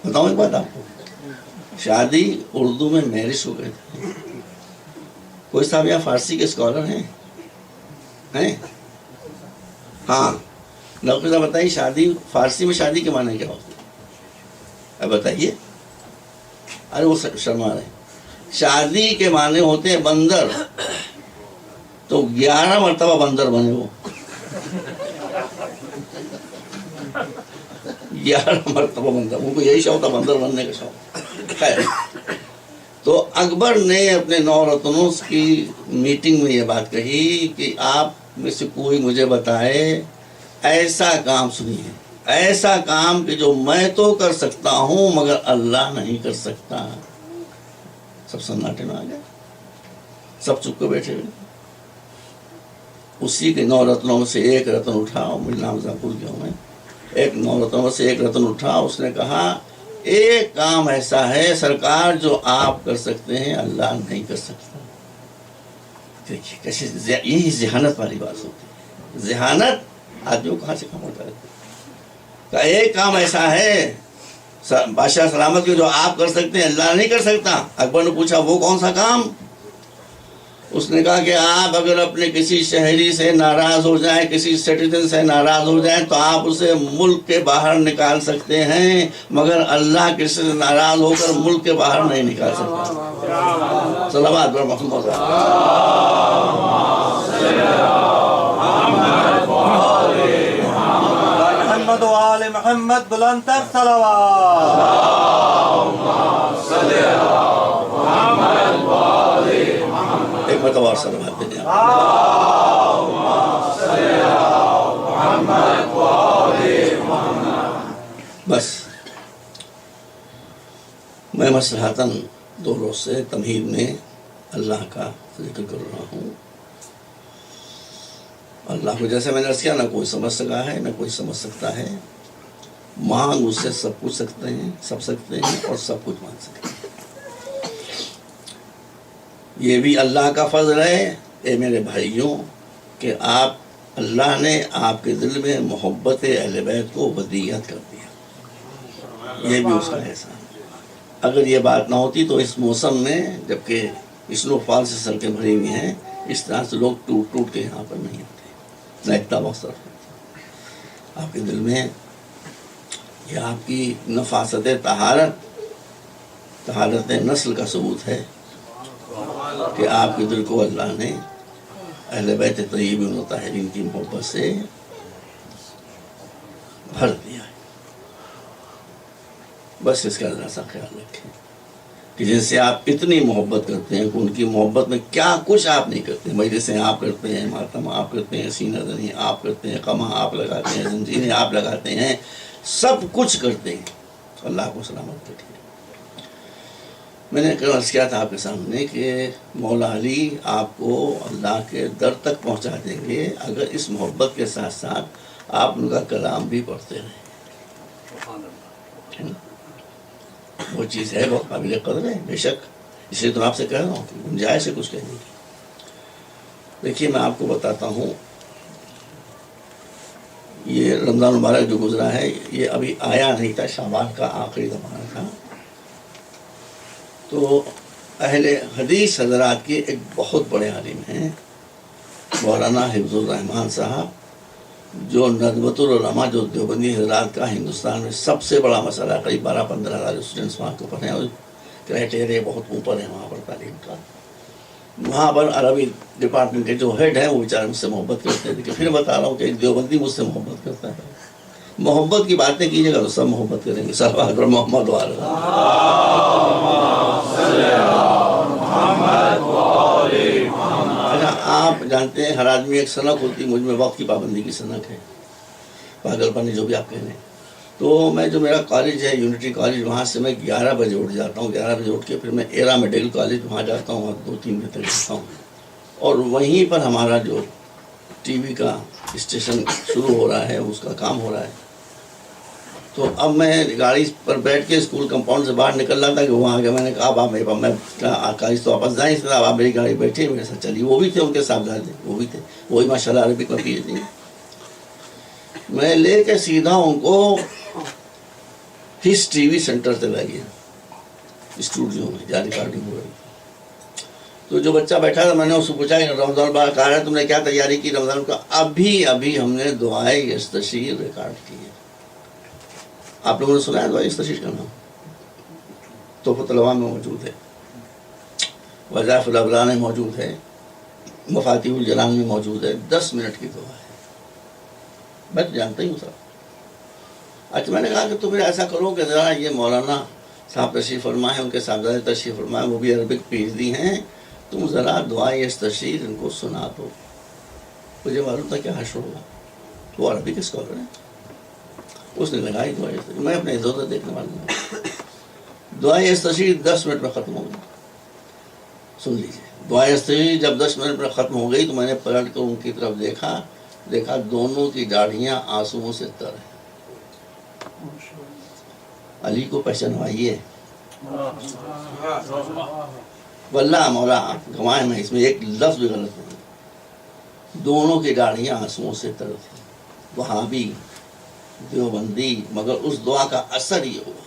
بتاؤں ایک بات آپ کو، شادی اردو میں میرج کو کہتے ہیں۔ کوئی صاحب یہاں فارسی کے اسکالر ہیں؟ ہاں، نوکر صاحب بتائیے، شادی فارسی میں شادی کے معنی کیا ہوتے ہیں؟ اب بتائیے۔ ارے وہ شرما رہے ہیں۔ شادی کے معنی ہوتے ہیں بندر، تو 11 مرتبہ بندر بنے وہ، 11 مرتبہ بندر، ان کو یہی شوق تھا، بندر بننے کا شوق۔ خیر، تو اکبر نے اپنے 9 رتنوں کی میٹنگ میں یہ بات کہی کہ آپ میں سے کوئی مجھے بتائے ایسا کام، سنیے، ایسا کام کہ جو میں تو کر سکتا ہوں مگر اللہ نہیں کر سکتا۔ سب سناٹے میں آ گئے، سب چپ کے بیٹھے ہوئے۔ اسی کے 9 رتنوں میں سے ایک رتن اٹھا، میرا نام ذاکر کیا ہوں میں، ایک 9 رتنوں میں سے ایک رتن اٹھا، اس نے کہا ایک کام ایسا ہے سرکار جو آپ کر سکتے ہیں اللہ نہیں کر سکتا۔ دیکھیے کیسے یہی ذہانت والی بات ہوتی ہے۔ ذہانت آدمیوں کو کہاں سے کام ہوتا ہے؟ کہ ایک کام ایسا ہے بادشاہ سلامت کے جو آپ کر سکتے ہیں اللہ نہیں کر سکتا۔ اکبر نے پوچھا وہ کون سا کام؟ اس نے کہا کہ آپ اگر اپنے کسی شہری سے ناراض ہو جائیں، کسی سٹیزن سے ناراض ہو جائیں تو آپ اسے ملک کے باہر نکال سکتے ہیں، مگر اللہ کسی سے ناراض ہو کر ملک کے باہر نہیں نکال سکتا۔ صلوات بر محمد۔ محمد و آل محمد، بلند تر صلوات۔ ایک مرتبہ اور صلوات دیں۔ بس میں مصلحتاً 2 روز سے تمہید میں اللہ کا ذکر کر رہا ہوں۔ اللہ کو جیسے میں نے عرض کیا، نہ کوئی سمجھ سکا ہے نہ کوئی سمجھ سکتا ہے۔ مانگ اس سے سب کچھ سکتے ہیں، سب سکتے ہیں اور سب کچھ مانگ سکتے ہیں۔ یہ بھی اللہ کا فضل ہے اے میرے بھائیوں کہ اللہ نے آپ کے دل میں محبت اہل بیت کو ودیعت کر دیا، یہ بھی اس کا احسان ہے۔ اگر یہ بات نہ ہوتی تو اس موسم میں جبکہ اسنو فال سے سڑکیں بھری ہوئی ہیں، اس طرح سے لوگ ٹوٹ ٹوٹ کے یہاں پر نہیں ہوتے، لہتا بہت آپ کے دل میں یہ آپ کی نفاست طہارت نسل کا ثبوت ہے کہ آپ کے دل کو اللہ نے اہل بیت طیبین و طاہرین کی محبت سے بھر دیا ہے۔ بس اس کا ذرا سا خیال رکھیں کہ جن سے آپ اتنی محبت کرتے ہیں کہ ان کی محبت میں کیا کچھ آپ نہیں کرتے۔ مجلسیں آپ کرتے ہیں، ماتم آپ کرتے ہیں، سینہ زنی آپ کرتے ہیں، قمع آپ لگاتے ہیں، زنجیریں آپ لگاتے ہیں، سب کچھ کرتے ہیں، اللہ کو سلامت رکھیں۔ میں نے عرض کیا تھا آپ کے سامنے کہ مولا علی آپ کو اللہ کے در تک پہنچا دیں گے اگر اس محبت کے ساتھ ساتھ آپ ان کا کلام بھی پڑھتے رہیں۔ وہ چیز ہے بہت قابل قدر ہے، بے شک، اس لیے تو آپ سے کہہ رہا ہوں کہ گنجائش ہے کچھ کہنے کی۔ دیکھیے میں آپ کو بتاتا ہوں، یہ رمضان مبارک جو گزرا ہے یہ ابھی آیا نہیں تھا، شعبان کا آخری زمانہ تھا، تو اہل حدیث حضرات کے ایک بہت بڑے عالم ہیں مولانا حفظ الرحمان صاحب، جو ندوۃ العلماء جو دیوبندی حضرات کا ہندوستان میں سب سے بڑا مسئلہ، قریب 12-15 ہزار اسٹوڈنٹس وہاں کے اوپر ہیں اور کرائٹیریا بہت اوپر ہیں وہاں پر تعلیم کا۔ وہاں پر عربی ڈپارٹمنٹ کے جو ہیڈ ہیں وہ بیچارے مجھ سے محبت کرتے ہیں، لیکن پھر بتا رہا ہوں کہ ایک دیوبندی مجھ سے محبت کرتا ہے۔ محبت کی باتیں کیجیے گا تو سب محبت کریں گے۔ صلوات پر محمد وعلی اچھا، آپ جانتے ہیں ہر آدمی ایک سنک ہوتی، مجھ میں وقت کی پابندی کی سنک ہے، پاگل پانی جو بھی آپ کہہ رہے ہیں، تو میں جو میرا کالج ہے یونٹی کالج، وہاں سے میں 11 بجے اٹھ جاتا ہوں. 11 بجے اٹھ کے پھر میں ایرا میڈیکل کالج وہاں جاتا ہوں اور 2-3 بجے تک رہتا ہوں. اور وہیں پر ہمارا جو ٹی وی کا اسٹیشن شروع ہو رہا ہے، اس کا کام ہو رہا ہے. تو اب میں گاڑی پر بیٹھ کے اسکول کمپاؤنڈ سے باہر نکل رہا تھا کہ وہاں آ کے میں نے کہا اب آپ میرے پاس، میں کالج تو واپس جائیں، اس طرح آپ میری گاڑی بیٹھے میرے ساتھ چلیے. وہ بھی تھے، ان کے صاحبزادے وہ بھی تھے، وہی ماشاء اللہ عربک میں PhD. میں لے کے سیدھا ان کو ہس ٹی وی سینٹر سے لے گیا، اسٹوڈیو میں جہاں ریکارڈنگ ہو رہی. تو جو بچہ بیٹھا تھا میں نے اس سے پوچھا کہ رمضان بار کہا ہے تم نے کیا تیاری کی رمضان کا؟ ابھی ہم نے دعائے یستشیر ریکارڈ کی ہے. آپ لوگوں نے سنا ہے دعائے یستشیر کا نام؟ تحفۃ العوام میں موجود ہے، وظائف الابرار میں موجود ہے، مفاتیح الجنان میں موجود ہے. 10 منٹ کی دعا ہے، میں تو جانتا ہی ہوں سر. اچھا میں نے کہا کہ تو پھر ایسا کرو کہ ذرا یہ مولانا صاحب تشریف فرما ہے، ان کے صاحبزادے تشریف فرما ہے، وہ بھی عربک PhD ہیں، تم ذرا دعائے یستشیر ان کو سنا دو. مجھے معلوم تھا کیا حشر ہوگا، وہ عربک اسکالر ہیں. اس نے لگائی دعائے یستشیر، میں اپنے ادھر ادھر دیکھنے والا ہوں. دعائے یستشیر 10 منٹ میں ختم ہو گئی. سن لیجیے، دعائے یستشیر جب 10 منٹ میں ختم ہو گئی تو میں نے پلٹ کر ان کی طرف دیکھا دونوں کی داڑھیاں آنسوؤں سے تر ہیں. علی کو پہچانوائیے، واللہ مولا گوائے میں اس میں ایک لفظ بھی غلط نہیں. دونوں کی داڑھیاں آنسوؤں سے تر تھیں. وہابی، دیوبندی، مگر اس دعا کا اثر یہ ہوا.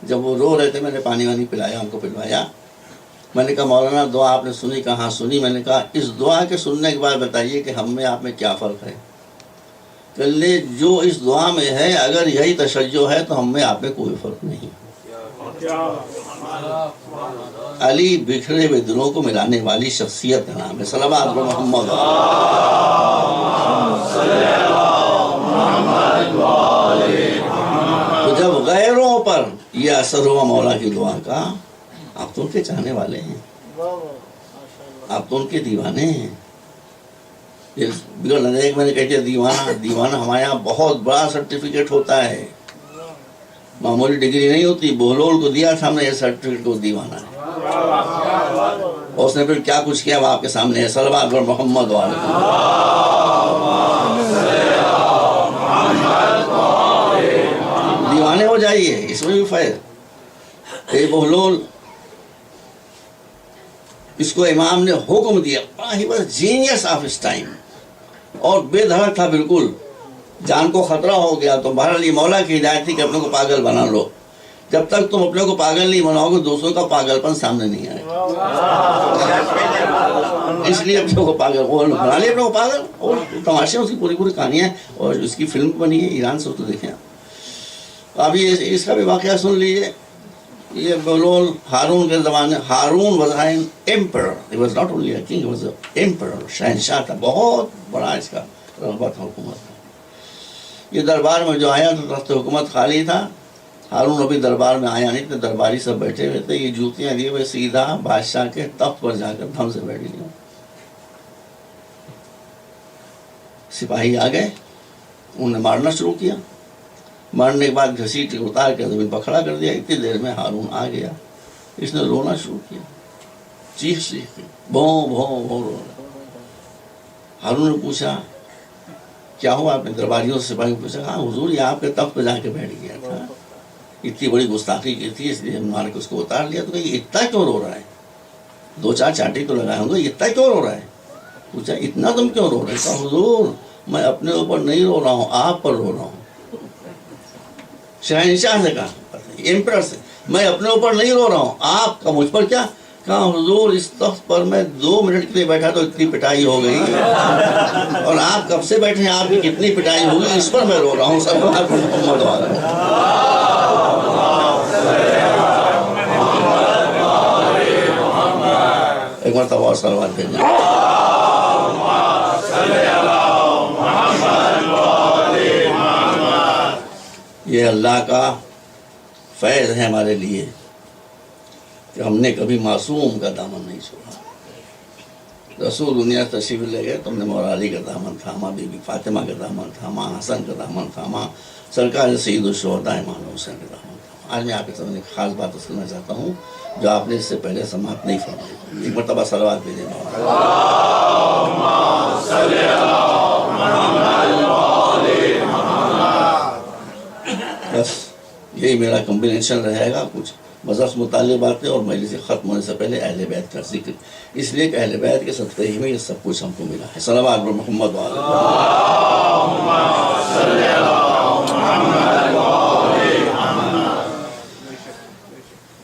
جب وہ رو رہے تھے میں نے پانی وانی پلایا، ان کو پلوایا. میں نے کہا مولانا دعا آپ نے سنی؟ کہا ہاں سنی. میں نے کہا اس دعا کے سننے کے بعد بتائیے کہ ہم میں آپ میں کیا فرق ہے. کہ لے جو اس دعا میں ہے اگر یہی تشیع ہے تو ہم میں آپ میں کوئی فرق نہیں. علی بکھرے ہوئے دلوں کو ملانے والی شخصیت کا نام ہے. صلوات محمد. تو جب غیروں پر یہ اثر ہوا مولا کی دعا کا، آپ تو ان کے چاہنے والے ہیں، آپ تو ان کے دیوانے ہیں. ایک میں نے کہتے دیوانہ ہمارے یہاں بہت بڑا سرٹیفکیٹ ہوتا ہے، معمولی ڈگری نہیں ہوتی. بہلول کو دیا تھا ہم نے یہ سرٹیفکیٹ کو، دیوانہ ہے. اور اس نے پھر کیا کچھ کیا وہ آپ کے سامنے ہے. صلوات محمد والے دیوانے ہو جائیے، اس میں بھی فائد. اے بہلول، اس کو امام نے حکم دیا. ہی واز جینیس آف اس ٹائم، اور بے دھڑک تھا بالکل. جان کو خطرہ ہو گیا تو بہرحال یہ مولا کی ہدایت تھی کہ اپنے کو پاگل بنا لو. جب تک تم اپنے کو پاگل نہیں بناؤ گے دوسروں کا پاگل پن سامنے نہیں آئے. اس لیے اپنے کو پاگل بنا لیا، اپنے کو پاگل. اور تماشے اس کی پوری کہانیاں ہیں، اور اس کی فلم بنی ہے ایران سے، تو دیکھیں آپ. ابھی اس کا بھی واقعہ سن لیجیے. یہ بہلول ہارون کے زمانے، Haroon was an emperor. He was not only a king, he was an emperor. شہنشاہ تھا، بہت بڑا اس کا رتبہ تھا، حکومت تھا. یہ دربار میں جو آیا تو تخت حکومت خالی تھا. ہارون ابھی دربار میں آیا نہیں تھا، درباری سب بیٹھے ہوئے تھے. یہ جوتیاں لیے ہوئے سیدھا بادشاہ کے تخت پر جا کر دھم سے بیٹھ گیا. سپاہی آ گئے، انہوں نے مارنا شروع کیا. مارنے کے بعد گھسیٹ اتار کے زمین پر کھڑا کر دیا. اتنی دیر میں ہارون آ گیا. اس نے رونا شروع کیا، چیخ کے بھوں رو رہا. ہارون نے پوچھا کیا ہوا؟ آپ نے درباریوں سے سپاہی پوچھا. ہاں حضور یہ آپ کے تخت پہ جا کے بیٹھ گیا تھا، اتنی بڑی گستاخی کی تھی اس لیے ہم مار کے اس کو اتار لیا. تو کہ اتنا کیوں رو رہا ہے؟ 2-4 چاٹی تو لگائے ہوں گے، اتنا کیوں رو رہا ہے؟ پوچھا اتنا تم کیوں رو رہے؟ کہا حضور میں اپنے اوپر نہیں رو رہا ہوں، آپ پر رو رہا ہوں. شہنشاہ سے کہا، ایمپرر سے، میں اپنے اوپر نہیں رو رہا ہوں، آپ کا مجھ پر کیا؟ کہا حضور اس تخت پر میں 2 منٹ کے لیے بیٹھا تو اتنی پٹائی ہو گئی، اور آپ کب سے بیٹھے ہیں، آپ کی کتنی پٹائی ہوگی، اس پر میں رو رہا ہوں. سب محمد والا ایک مرتبہ اور صلوات بھیجنا. یہ اللہ کا فیض ہے ہمارے لیے کہ ہم نے کبھی معصوم کا دامن نہیں چھوڑا. رسول دنیا تشریف لے گئے تو ہم نے مولا علی کا دامن تھاما، بی بی فاطمہ کا دامن تھاما، حسن کا دامن تھاما، سرکار سید الشہداء امام حسین کا دامن تھاما۔ آج میں آپ کے سامنے ایک خاص بات کرنا چاہتا ہوں جو آپ نے اس سے پہلے سماعت نہیں فرمائی۔ ایک مرتبہ صلوات بھیجیں مولا۔ بس یہی میرا کمبینیشن رہے گا، کچھ مذہب سے متعلق باتیں اور مجلس ختم ہونے سے پہلے اہل بیت کا ذکر، اس لیے کہ اہل بیت کے صدقے ہی میں یہ سب کچھ ہم کو ملا ہے۔ صلوات بر محمد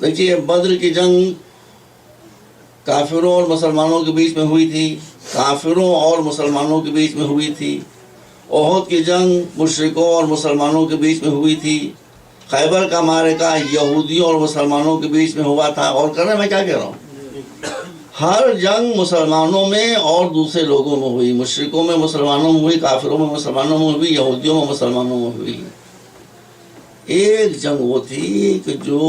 دیکھیے، بدر کی جنگ کافروں اور مسلمانوں کے بیچ میں ہوئی تھی، کافروں اور مسلمانوں کے بیچ میں ہوئی تھی۔ احد کی جنگ مشرکوں اور مسلمانوں کے بیچ میں ہوئی تھی۔ خیبر کا معرکہ یہودیوں اور مسلمانوں کے بیچ میں ہوا تھا۔ اور کرنے میں کیا کہہ رہا ہوں، ہر جنگ مسلمانوں میں اور دوسرے لوگوں میں ہوئی، مشرکوں میں مسلمانوں میں ہوئی، کافروں میں مسلمانوں میں ہوئی، یہودیوں میں مسلمانوں میں ہوئی۔ ایک جنگ وہ تھی کہ جو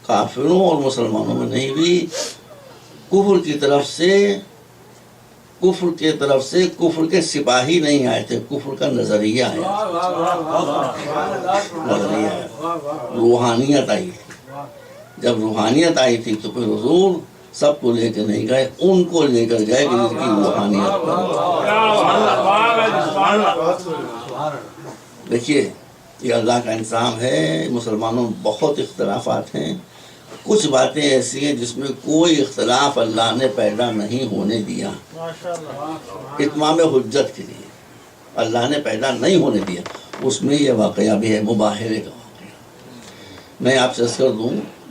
کافروں اور مسلمانوں میں نہیں ہوئی، کفر کی طرف سے کفر کے سپاہی نہیں آئے تھے، کفر کا نظریہ آیا، روحانیت آئی تھی۔ جب روحانیت آئی تھی تو پھر حضور سب کو لے کے نہیں گئے، ان کو لے کر گئے کہ جن کی روحانیت پر۔ دیکھیے، یہ اللہ کا انتظام ہے۔ مسلمانوں میں بہت اختلافات ہیں، کچھ باتیں ایسی ہیں جس میں کوئی اختلاف اللہ نے پیدا نہیں ہونے دیا، اتمام حجت کے لیے اللہ نے پیدا نہیں ہونے دیا۔ اس میں یہ واقعہ بھی ہے، مباہرے کا واقعہ۔ میں آپ سے عرض کر دوں،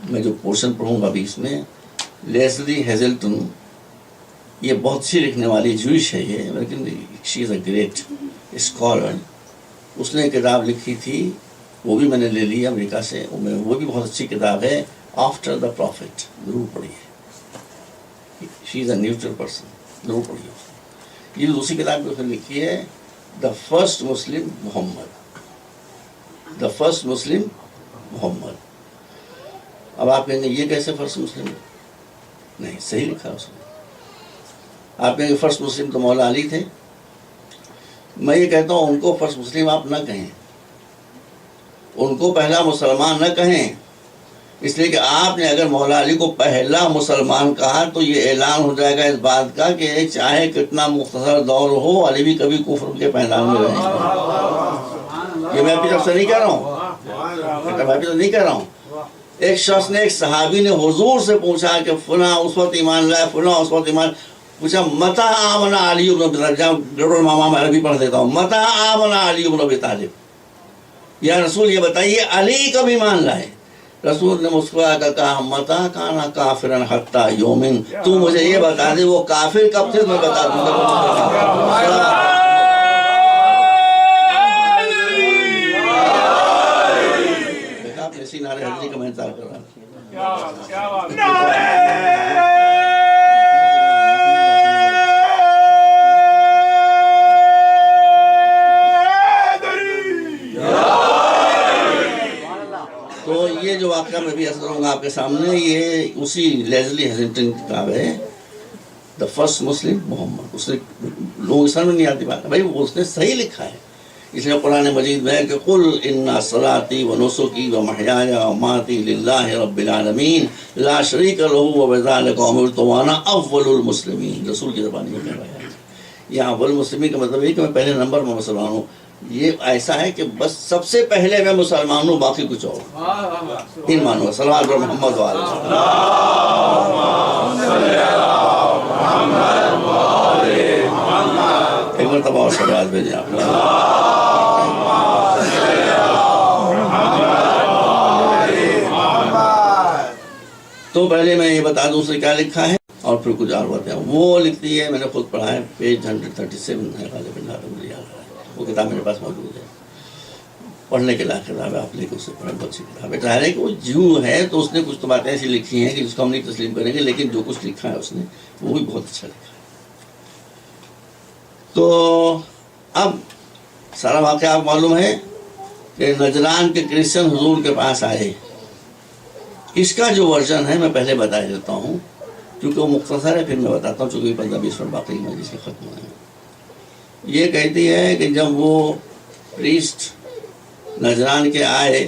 میں جو پورشن پڑھوں گا ابھی اس میں، لیسلی ہیزلٹن، یہ بہت سی لکھنے والی جوئش ہے یہ، لیکن شی از اے گریٹ اسکالر۔ اس نے کتاب لکھی تھی، وہ بھی میں نے لے لی امریکہ سے، وہ بھی بہت اچھی کتاب ہے، آفٹر دا پروفٹ، ضرور پڑھیے۔ شی از اے نیوٹرل پرسن، ضرور پڑھیے۔ یہ دوسری کتاب بھی اس نے لکھی ہے، the first Muslim Muhammad, the first مسلم محمد۔ اب آپ کہیں گے یہ کیسے فرسٹ مسلم؟ نہیں، صحیح لکھا اس نے۔ آپ کہیں گے فرسٹ مسلم تو مولا علی تھے۔ میں یہ کہتا ہوں ان کو فرسٹ مسلم آپ نہ کہیں، ان کو پہلا مسلمان نہ کہیں، اس لیے کہ آپ نے اگر مولا علی کو پہلا مسلمان کہا تو یہ اعلان ہو جائے گا اس بات کا کہ چاہے کتنا مختصر دور ہو، علی بھی کبھی کفر کے پہلان میں رہیں گے۔ یہ میں اپنی طرف سے نہیں کہہ رہا ہوں، ایک شخص نے، ایک صحابی نے حضور سے پوچھا کہ فلاں اس وقت ایمان لائے، فلاں اس وقت ایمان، پوچھا متى آمن علی بن ابی طالب، جہاں ڈاکٹر ماما میں عربی پڑھ دیتا ہوں، متى آمن علی بن ابی طالب، یا رسول یہ بتائیے علی کب ایمان لائے؟ رسول نے مسکرا کر کہا متى کان کافرا حتی یؤمن، تو مجھے یہ بتا دے وہ کافر کب تھے، میں بتا دوں گا۔ اسی نعرے حضرت کا میں انتظار کر رہا ہوں۔ تو یہ جو واقعہ میں بھی عرض کروں گا آپ کے سامنے، یہ اسی لیزلی ہیزلٹن کی کتاب ہے، دا فرسٹ مسلم محمد۔ اس نے لوگ سمجھ میں نہیں آتی بات، بھائی اس نے صحیح لکھا ہے۔ اس لیے قرآن مجید میں ہے کہ قل ان صلاتی و نسکی و محیای و مماتی للہ رب العالمین لا شریک لہ وبذلک امرت وانا اول المسلمین۔ رسول کی زبان میں کہہ رہا ہے، یہاں اول المسلمین کا مطلب یہ کہ میں پہلے نمبر میں مسلمان ہوں۔ یہ ایسا ہے کہ بس سب سے پہلے میں مسلمان ہوں، باقی کچھ اور ان مانو۔ صلوات بر محمد و آلہ۔ ایک مرتبہ اور صلوات بھیجیں آپ۔ تو پہلے میں یہ بتا دوں اس نے کیا لکھا ہے اور پھر کچھ اور باتیں وہ لکھتی ہے، میں نے خود پڑھا ہے، پیج 137 ہے غالباً، مجھے یاد ہے، وہ کتاب میرے پاس موجود ہے، پڑھنے کے لائق کتاب ہے، آپ لے کے اسے پڑھیں، بہت اچھی کتاب ہے۔ ظاہر ہے کہ وہ جو ہے تو اس نے کچھ تو باتیں ایسی لکھی ہیں کہ جس کو ہم نہیں تسلیم کریں گے، لیکن جو کچھ لکھا ہے اس نے وہ بھی بہت اچھا لکھا ہے۔ تو اب سارا واقعہ آپ معلوم ہے کہ نجران کے کرسچن حضور کے پاس آئے۔ اس کا جو ورژن ہے میں پہلے بتا دیتا ہوں کیونکہ وہ مختصر ہے، پھر میں بتاتا ہوں، چونکہ 15-20 منٹ باقی مجلس کے ختم ہوئے ہیں۔ یہ کہتی ہے کہ جب وہ پریسٹ نجران کے آئے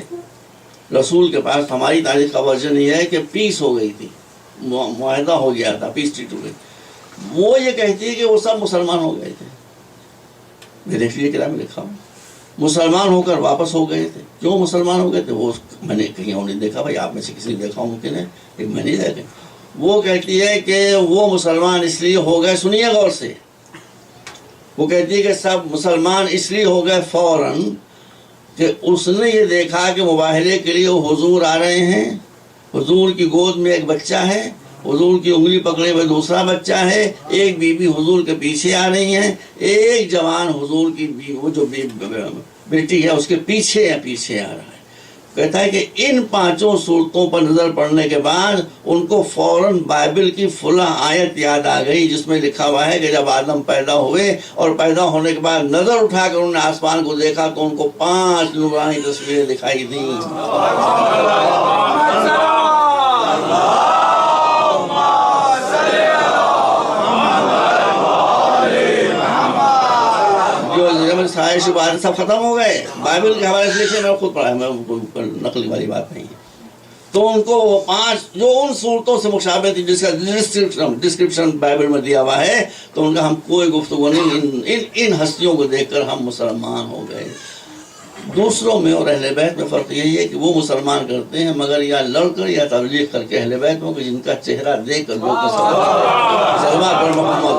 رسول کے پاس، ہماری تاریخ کا ورژن یہ ہے کہ پیس ہو گئی تھی، معاہدہ ہو گیا تھا، پیس ٹریٹ ہو گئی۔ وہ یہ کہتی ہے کہ وہ سب مسلمان ہو گئے تھے، میں دیکھ لیے کتاب میں لکھا ہوں، مسلمان ہو کر واپس ہو گئے تھے۔ کیوں مسلمان ہو گئے تھے؟ وہ میں نے کہیں اور نہیں دیکھا، بھائی آپ میں سے کسی نے دیکھا ہو ممکن ہے، لیکن میں نہیں دیکھا۔ وہ کہتی ہے کہ وہ مسلمان اس لیے ہو گئے، سنیے غور سے، وہ کہتی ہے کہ سب مسلمان اس لیے ہو گئے فوراً کہ اس نے یہ دیکھا کہ مباہلے کے لیے وہ حضور آ رہے ہیں، حضور کی گود میں ایک بچہ ہے، حضور کی انگلی پکڑے ہوئے دوسرا بچہ ہے، ایک بیوی حضور کے پیچھے آ رہی ہیں، ایک جوان حضور کی وہ جو بیٹی ہے اس کے پیچھے آ رہا ہے۔ کہتا ہے کہ ان 5 صورتوں پر نظر پڑنے کے بعد ان کو فوراً بائبل کی فلاں آیت یاد آ گئی جس میں لکھا ہوا ہے کہ جب آدم پیدا ہوئے اور پیدا ہونے کے بعد نظر اٹھا کر انہوں نے آسمان کو دیکھا تو ان کو 5 نورانی تصویریں دکھائی دیں۔ سائش بات سب ختم ہو گئے، بائبل کے حوالے سے لکھے، میں خود پڑھا ہے، میں نقلی والی بات نہیں ہے۔ تو ان کو وہ 5 جو ان صورتوں سے مشابہ تھی جس کا ڈسکرپشن بائبل میں دیا ہوا ہے، تو ان کا ہم کوئی گفتگو نہیں، ان ہستیوں کو دیکھ کر ہم مسلمان ہو گئے۔ دوسروں میں اور اہل بیت میں فرق یہی ہے کہ وہ مسلمان کرتے ہیں مگر یا لڑ کر یا تبلیغ کر کے، اہل بیت کہ جن کا چہرہ دیکھ کر لوگ مسلمان پر محمد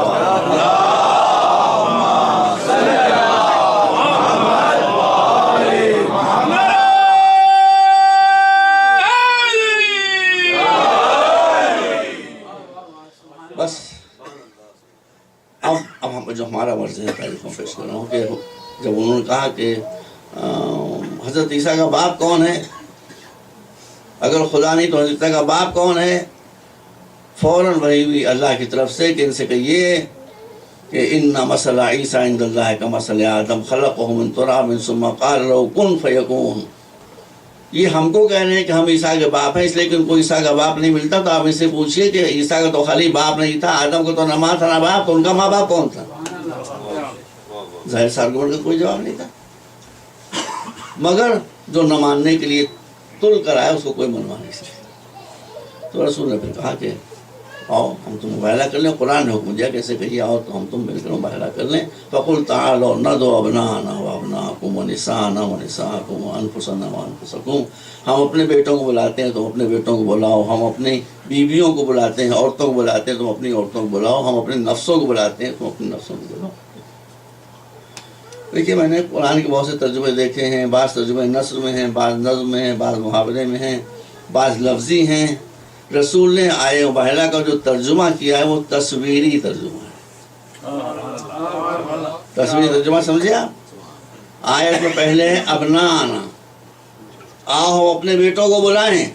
بس۔ اب ہم جو ہمارا ورژن ہے تاریخوں پیش کر رہا ہوں کہ جب انہوں نے کہا کہ حضرت عیسیٰ کا باپ کون ہے، اگر خدا نہیں تو حضرت عیسیٰ کا باپ کون ہے، فوراً وحی ہوئی اللہ کی طرف سے کہ ان سے کہیے کہ ان مثل عیسیٰ عند اللہ کمثل آدم خلقہ من تراب ثم قال له کن فیکون۔ یہ ہم کو کہہ رہے ہیں کہ ہم عیسیٰ کے باپ ہیں، اس لیے کہ ان کو عیسیٰ کا باپ نہیں ملتا، تو آپ ان سے پوچھئے کہ عیسیٰ کا تو خالی باپ نہیں تھا، آدم کو تو نہ ماں تھا نہ باپ، تو ان کا ماں باپ کون تھا؟ ظاہر سارگوڑ کا کوئی جواب نہیں تھا، مگر جو نہ ماننے کے لیے تل کر آئے اس کو کوئی منوا نہیں سکتا۔ تو رسول نے پھر کہا کہ آؤ ہم تم مباہلہ کر لیں، قرآن نے حکم دیا کیسے کہیے آؤ تو ہم تم مل کر مباہلہ کر لیں۔ فَقُلْ تَعَالَوْا نَدْعُ أَبْنَاءَنَا وَأَبْنَاءَكُمْ وَنِسَاءَنَا وَنِسَاءَكُمْ وَأَنفُسَنَا وَأَنفُسَكُمْ۔ ہم اپنے بیٹوں کو بلاتے ہیں تم اپنے بیٹوں کو بلاؤ، ہم اپنی بیویوں کو بلاتے ہیں، عورتوں کو بلاتے ہیں تم اپنی عورتوں کو بلاؤ، ہم اپنے نفسوں کو بلاتے ہیں تم اپنے نفسوں کو بلاؤ۔ دیکھیے میں نے قرآن کے بہت سے ترجمے دیکھے ہیں، بعض ترجمے نثر میں ہیں، بعض نظم میں ہیں، بعض محاورے میں ہیں، بعض لفظی ہیں۔ رسول نے آئے مباہلہ کا جو ترجمہ کیا ہے وہ تصویری ترجمہ ہے۔ تصویری ترجمہ سمجھے آپ؟ آیت میں پہلے ہے ابنانا، آؤ اپنے بیٹوں کو بلائیں۔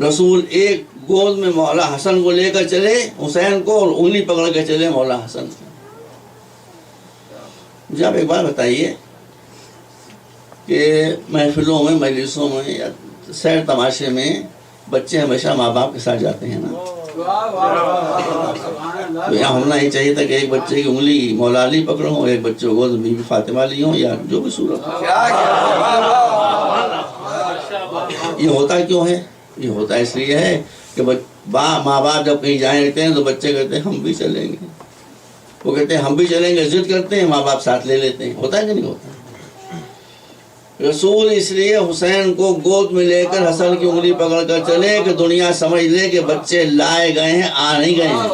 رسول ایک گود میں مولا حسن کو لے کر چلے، حسین کو، اور انگلی پکڑ کے چلے مولا حسن کو۔ مجھے آپ ایک بات بتائیے کہ محفلوں میں، مجلسوں میں یا سیر تماشے میں بچے ہمیشہ ماں باپ کے ساتھ جاتے ہیں نا؟ تو یہاں ہونا ہی چاہیے تھا کہ ایک بچے کی انگلی مولا علی پکڑوں، ایک بچے کو بی بی فاطمہ لی ہوں، یا جو بھی صورت ہو۔ یہ ہوتا کیوں ہے؟ یہ ہوتا اس لیے ہے کہ ماں باپ جب کہیں جائیں رہتے ہیں تو بچے کہتے ہیں ہم بھی چلیں گے، وہ کہتے ہیں ہم بھی چلیں گے، ضد کرتے ہیں، ماں باپ ساتھ لے لیتے ہیں۔ ہوتا ہے کہ نہیں ہوتا؟ رسول اس لیے حسین کو گود میں لے کر حسن کی انگلی پکڑ کر چلے کہ دنیا سمجھ لے کہ بچے لائے گئے ہیں، آ نہیں گئے ہیں۔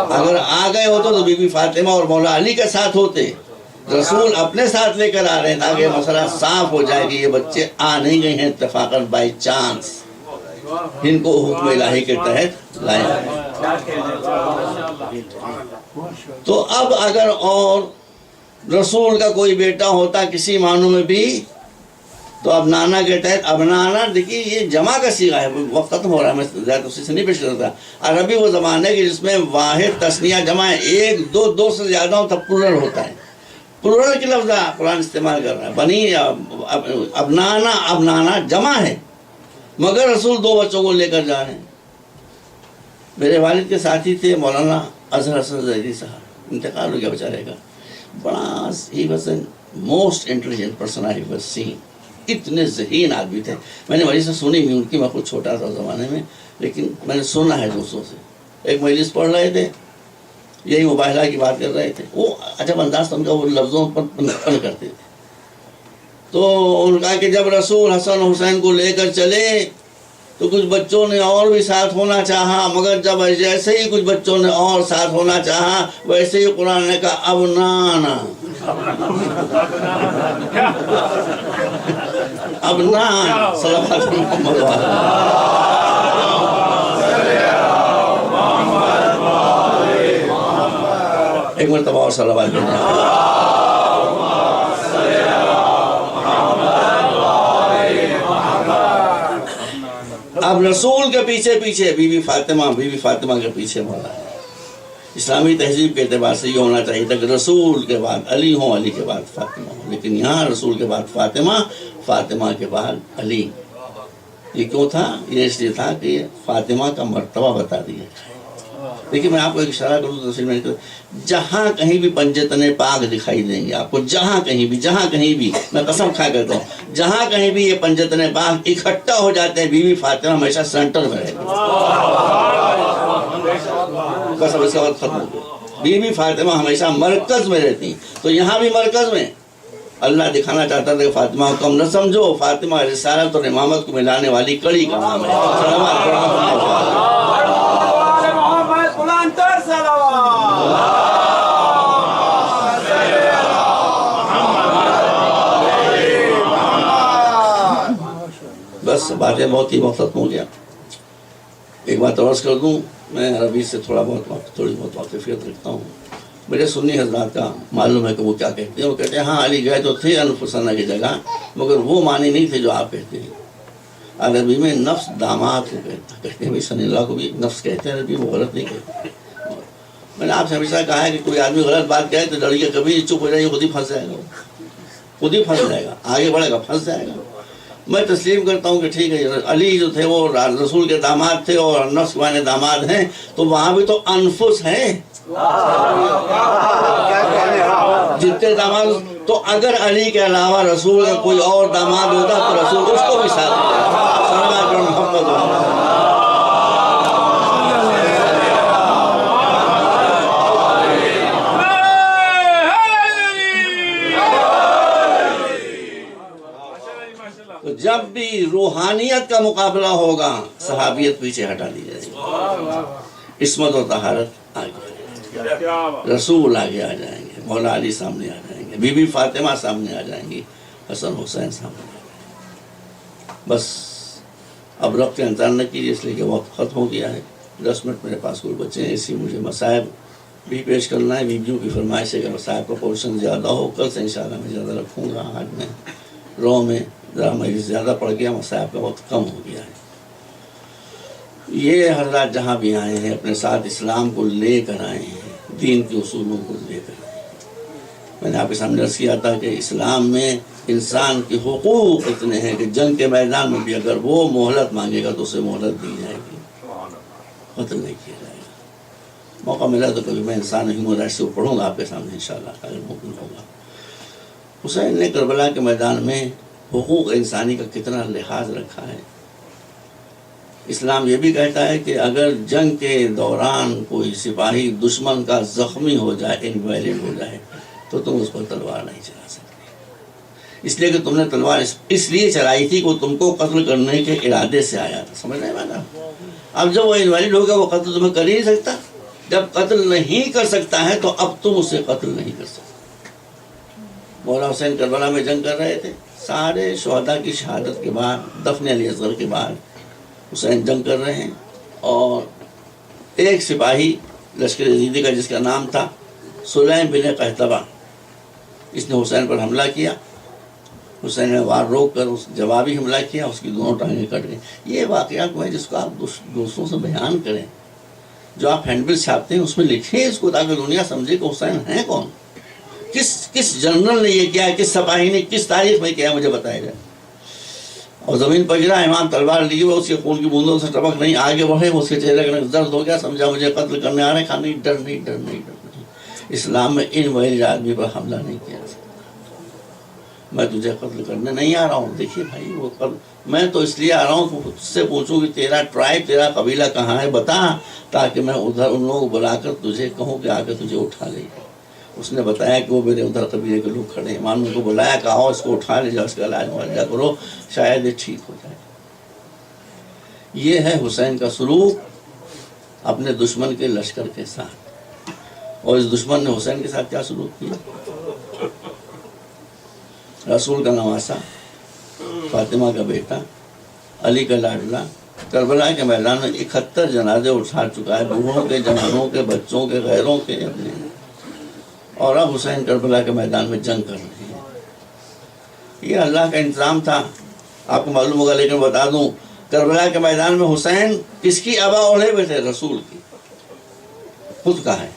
اگر آ گئے ہوتے تو بی بی فاطمہ اور مولا علی کے ساتھ ہوتے، رسول اپنے ساتھ لے کر آ رہے ہیں تاکہ مسئلہ صاف ہو جائے کہ یہ بچے آ نہیں گئے ہیں اتفاقاً، بائی چانس، ان کو حکم الہی کے تحت لائے گئے۔ تو اب اگر اور رسول کا کوئی بیٹا ہوتا کسی معنوں میں بھی تو اب نانا کے تحت اب نانا، دیکھیے یہ جمع کا صیغہ ہے، وقت ختم ہو رہا ہے، میں زیادہ اسی سے نہیں پیش کرتا۔ عربی وہ زبان ہے کہ جس میں واحد تثنیہ جمع ہے، ایک دو سے زیادہ ہو تب پلورل ہوتا ہے۔ پلورل کی لفظ قرآن استعمال کر رہا ہے، بنی ابنانا جمع ہے، مگر رسول 2 بچوں کو لے کر جا رہے ہیں۔ میرے والد کے ساتھی تھے مولانا اظہر حسن زیدی صاحب، انتقال ہو گیا بیچارے کا. بڑا he was an most intelligent person I ever seen. اتنے ذہین آدمی تھے. میں نے مجلس سے سنی نہیں ان کی، میں خود چھوٹا تھا اس زمانے میں، لیکن میں نے سنا ہے دوستوں سے. ایک مجلس پڑھ رہے تھے، یہی مباحلہ کی بات کر رہے تھے. وہ عجب انداز تھا ان کا، وہ لفظوں پر پن کرتے تھے. تو ان کا کہ جب رسول حسن حسین کو لے کر چلے تو کچھ بچوں نے اور بھی ساتھ ہونا چاہا، مگر جب جیسے ہی کچھ بچوں نے اور ساتھ ہونا چاہا ویسے ہی قرآن نے کہا اب نانا اب نانا. صلوات محمد ایک مرتبہ اور صلوات بھیجیں. اب رسول کے پیچھے پیچھے بی بی فاطمہ کے پیچھے بڑھا ہے. اسلامی تہذیب کے اعتبار سے یہ ہونا چاہیے تھا کہ رسول کے بعد علی ہوں، علی کے بعد فاطمہ ہوں، لیکن یہاں رسول کے بعد فاطمہ، فاطمہ کے بعد علی. یہ کیوں تھا؟ یہ اس لیے تھا کہ فاطمہ کا مرتبہ بتا دیا. دیکھیے میں آپ کو ایک اشارہ کروں تو تفصیل میں جہاں کہیں بھی پنجتن پاک دکھائی دیں گے آپ کو، جہاں کہیں بھی میں قسم کھا کرتا ہوں، جہاں کہیں بھی یہ پنجتن پاک اکٹھا ہو جاتے ہیں، بی بی فاطمہ ہمیشہ سینٹر میں رہتی ہے. قسم اس کا وقت ختم ہو گیا. بی بی فاطمہ ہمیشہ مرکز میں رہتی ہیں. تو یہاں بھی مرکز میں اللہ دکھانا چاہتا تھا کہ فاطمہ کو کم نہ سمجھو، فاطمہ رسالت اور امامت کو ملانے والی کڑی کا نام ہے. بس باتیں بہت ہی وقت ختم ہو گیا. ایک بات عرض کر دوں، میں عربی سے تھوڑی بہت واقفیت رکھتا ہوں. میرے سنی حضرات کا معلوم ہے کہ وہ کیا کہتے ہیں. وہ کہتے ہیں ہاں علی گئے تو تھے انفسنا کی جگہ، مگر وہ معنی نہیں تھے جو آپ کہتے ہیں. عربی میں نفس داماد کو کہتے ہیں. بھائی سنی اللہ کو بھی نفس کہتے ہیں عربی، وہ غلط نہیں کہتے. میں نے آپ سے ہمیشہ کہا ہے کہ کوئی آدمی غلط بات کہے تو لڑکے کبھی چپ ہو جائے، خود ہی پھنس جائے گا، آگے بڑھے گا، پھنس جائے گا. میں تسلیم کرتا ہوں کہ ٹھیک ہے علی جو تھے وہ رسول کے داماد تھے اور نفس والے داماد ہیں، تو وہاں بھی تو انفس ہیں جتنے داماد. تو اگر علی کے علاوہ رسول کا کوئی اور داماد ہوتا تو رسول اس کو بھی ساتھ محمد. جب بھی روحانیت کا مقابلہ ہوگا صحابیت پیچھے ہٹا دی جائے گی، عصمت و طہارت آگے، رسول آگے آ جائیں گے، مولا علی سامنے آ جائیں گے، بی بی فاطمہ سامنے آ جائیں گی، حسن حسین سامنے آ جائیں گے. بس اب ربط انتظار نہ کیجیے اس لیے کہ وقت ختم ہو گیا ہے. 10 منٹ میرے پاس کوئی بچے ہیں، اسی مجھے مصائب بھی پیش کرنا ہے. بیویوں کی فرمائش ہے کہ مصائب کا پورشن زیادہ ہو، کل سے انشاءاللہ میں زیادہ رکھوں گا. آج میں رو میں ذرا مجلس زیادہ پڑ گیا، مصائب کا وقت کم ہو گیا ہے. یہ حضرات جہاں بھی آئے ہیں اپنے ساتھ اسلام کو لے کر آئے ہیں، دین کے اصولوں کو لے کر آئے ہیں. میں نے آپ کے سامنے عرض کیا تھا کہ اسلام میں انسان کے حقوق اتنے ہیں کہ جنگ کے میدان میں بھی اگر وہ مہلت مانگے گا تو اسے مہلت دی جائے گی، قتل نہیں کیا جائے گا. موقع ملا تو کبھی میں انسان ہیومن رائٹس سے پڑھوں گا آپ کے سامنے انشاءاللہ اگر ممکن ہوگا. حسین نے کربلا کے میدان میں حقوق انسانی کا کتنا لحاظ رکھا ہے. اسلام یہ بھی کہتا ہے کہ اگر جنگ کے دوران کوئی سپاہی دشمن کا زخمی ہو جائے، انویلڈ ہو جائے، تو تم اس پر تلوار نہیں چلا سکتے، اس لیے کہ تم نے تلوار اس لیے چلائی تھی کہ وہ تم کو قتل کرنے کے ارادے سے آیا تھا. سمجھ رہے ہیں نا؟ اب جب وہ انویلڈ ہو گیا، وہ قتل تمہیں کر ہی نہیں سکتا. جب قتل نہیں کر سکتا ہے تو اب تم اسے قتل نہیں کر سکتے. مولا حسین کربلا میں جنگ کر رہے تھے. سارے شہداء کی شہادت کے بعد، دفن علی اصغر کے بعد حسین جنگ کر رہے ہیں، اور ایک سپاہی لشکر یزیدی کا جس کا نام تھا سلیم بن قحطبہ، اس نے حسین پر حملہ کیا. حسین نے وار روک کر اس جوابی حملہ کیا، اس کی دونوں ٹانگیں کٹ گئیں. یہ واقعات وہ ہیں جس کو آپ دوسروں سے بیان کریں، جو آپ ہینڈ بل چھاپتے ہیں اس میں لکھیں اس کو، تاکہ دنیا سمجھے کہ حسین ہیں کون، کس جنرل نے یہ کیا ہے، کس سپاہی نے کس تاریخ میں کیا ہے، مجھے بتایا جائے. اور زمین پر گرا، امام تلوار لیے ہوئے اس کے خون کی بوندوں سے ٹپک نہیں، آگے بڑھے، اس کے چہرے کا درد ہو گیا، سمجھا مجھے قتل کرنے آ رہے ہیں، کہا نہیں، ڈر نہیں، ڈر نہیں، ڈر نہیں، اسلام میں ان وہی آدمی پر حملہ نہیں کیا جا سکتا، میں تجھے قتل کرنے نہیں آ رہا ہوں۔ دیکھیے بھائی، وہ میں تو اس لیے آ رہا ہوں کہ اس سے پوچھوں کہ تیرا ٹرائب، تیرا قبیلہ کہاں ہے بتا، تاکہ میں ادھر ان لوگوں کو بلا کر تجھے کہوں کہ آ کے تجھے اٹھا لے۔ اس نے بتایا کہ وہ میرے ادھر قبیلے کے لوگ کھڑے ہیں، امام نے کو بلایا، کہا اس کو اٹھا لے جاؤ، اس کا علاج معالجہ کرو، شاید یہ ٹھیک ہو جائے۔ یہ ہے حسین کا سلوک اپنے دشمن کے لشکر کے ساتھ، اور اس دشمن نے حسین کے ساتھ کیا سلوک کیا؟ رسول کا نواسا، فاطمہ کا بیٹا، علی کا لاڈلا، کربلا کے میدان میں 71 جنازے اٹھا چکا ہے، بوڑھوں کے، جوانوں کے، بچوں کے، غیروں کے، اپنے، اور اب حسین کربلا کے میدان میں جنگ کر رہے ہیں۔ یہ اللہ کا انتظام تھا، آپ کو معلوم ہوگا، لیکن بتا دوں، کربلا کے میدان میں حسین کس کی ابا اوڑھے ہوئے تھے؟ رسول کی، خود کا ہے،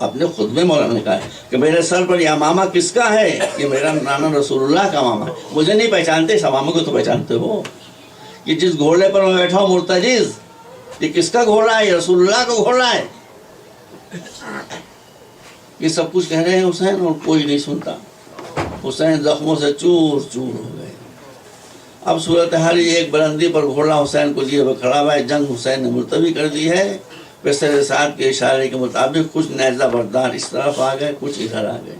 اپنے خود میں مولانا نے کہا ہے کہ میرے سر پر یہ امامہ کس کا ہے؟ یہ میرا نانا رسول اللہ کا امامہ ہے۔ مجھے نہیں پہچانتے، اس امامہ کو تو پہچانتے ہو، کہ جس گھوڑے پر میں بیٹھا ہوں مرتجز، یہ کس کا گھوڑا ہے؟ یہ رسول اللہ کا گھوڑا ہے۔ یہ سب کچھ کہہ رہے ہیں حسین، اور کوئی نہیں سنتا۔ حسین زخموں سے چور چور ہو گئے۔ اب صورتحال یہ، ایک بلندی پر گھوڑا حسین کو لیے کھڑا ہوا ہے، جنگ حسین نے ملتوی کر دی ہے۔ بسر سعد کے اشارے کے مطابق کچھ نیزہ بردار اس طرف آ گئے، کچھ ادھر آ گئے۔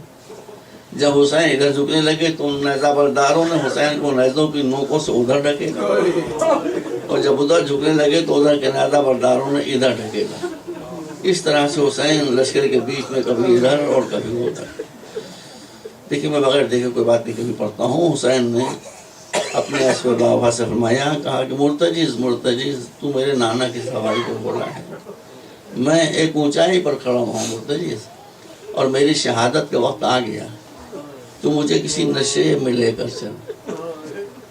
جب حسین ادھر جھکنے لگے تو ان نیزہ برداروں نے حسین کو نیزوں کی نوکوں سے ادھر ڈھکیلا، اور جب ادھر جھکنے لگے تو ادھر کے نیزہ برداروں نے ادھر ڈھکیلا۔ اس طرح سے حسین لشکر کے بیچ میں کبھی ادھر اور کبھی ادھر۔ دیکھیے، میں بغیر دیکھے کوئی بات نہیں کبھی پڑھتا ہوں۔ حسین نے اپنے اسوہ باوا سے فرمایا، کہا کہ مرتجز، مرتجز، تو میرے نانا کی سواری کو بولا ہے، میں ایک اونچائی پر کھڑا ہوں مرتجز، اور میری شہادت کا وقت آ گیا، تو مجھے کسی نشے میں لے کر چل،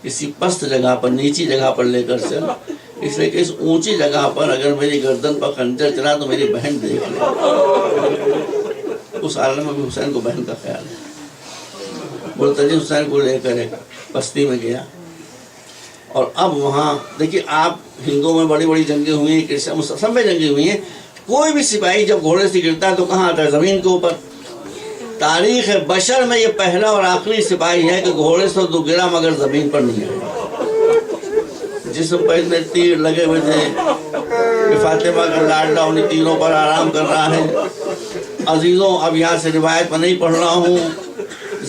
کسی پست جگہ پر، نیچی جگہ پر لے کر چل، اس لیے کہ اس اونچی جگہ پر اگر میری گردن پر خنجر چلا تو میری بہن دیکھ لے۔ اس عالم میں بھی حسین کو بہن کا خیال ہے۔ مرتجز حسین کو لے کر ایک بستی میں گیا، اور اب وہاں دیکھیے، آپ ہندوؤں میں بڑی بڑی جنگیں ہوئی ہیں، کرسچن سب میں جنگیں ہوئی ہیں، کوئی بھی سپاہی جب گھوڑے سے گرتا ہے تو کہاں آتا ہے؟ زمین کے اوپر۔ تاریخ بشر میں یہ پہلا اور آخری سپاہی ہے کہ گھوڑے سے تو گرا مگر زمین پر نہیں آیا۔ جسم پر اتنے تیر لگے ہوئے تھے کہ فاطمہ کا لاڈلا انہیں تیروں پر آرام کر رہا ہے۔ عزیزوں، اب یہاں سے روایت میں نہیں پڑھ رہا ہوں،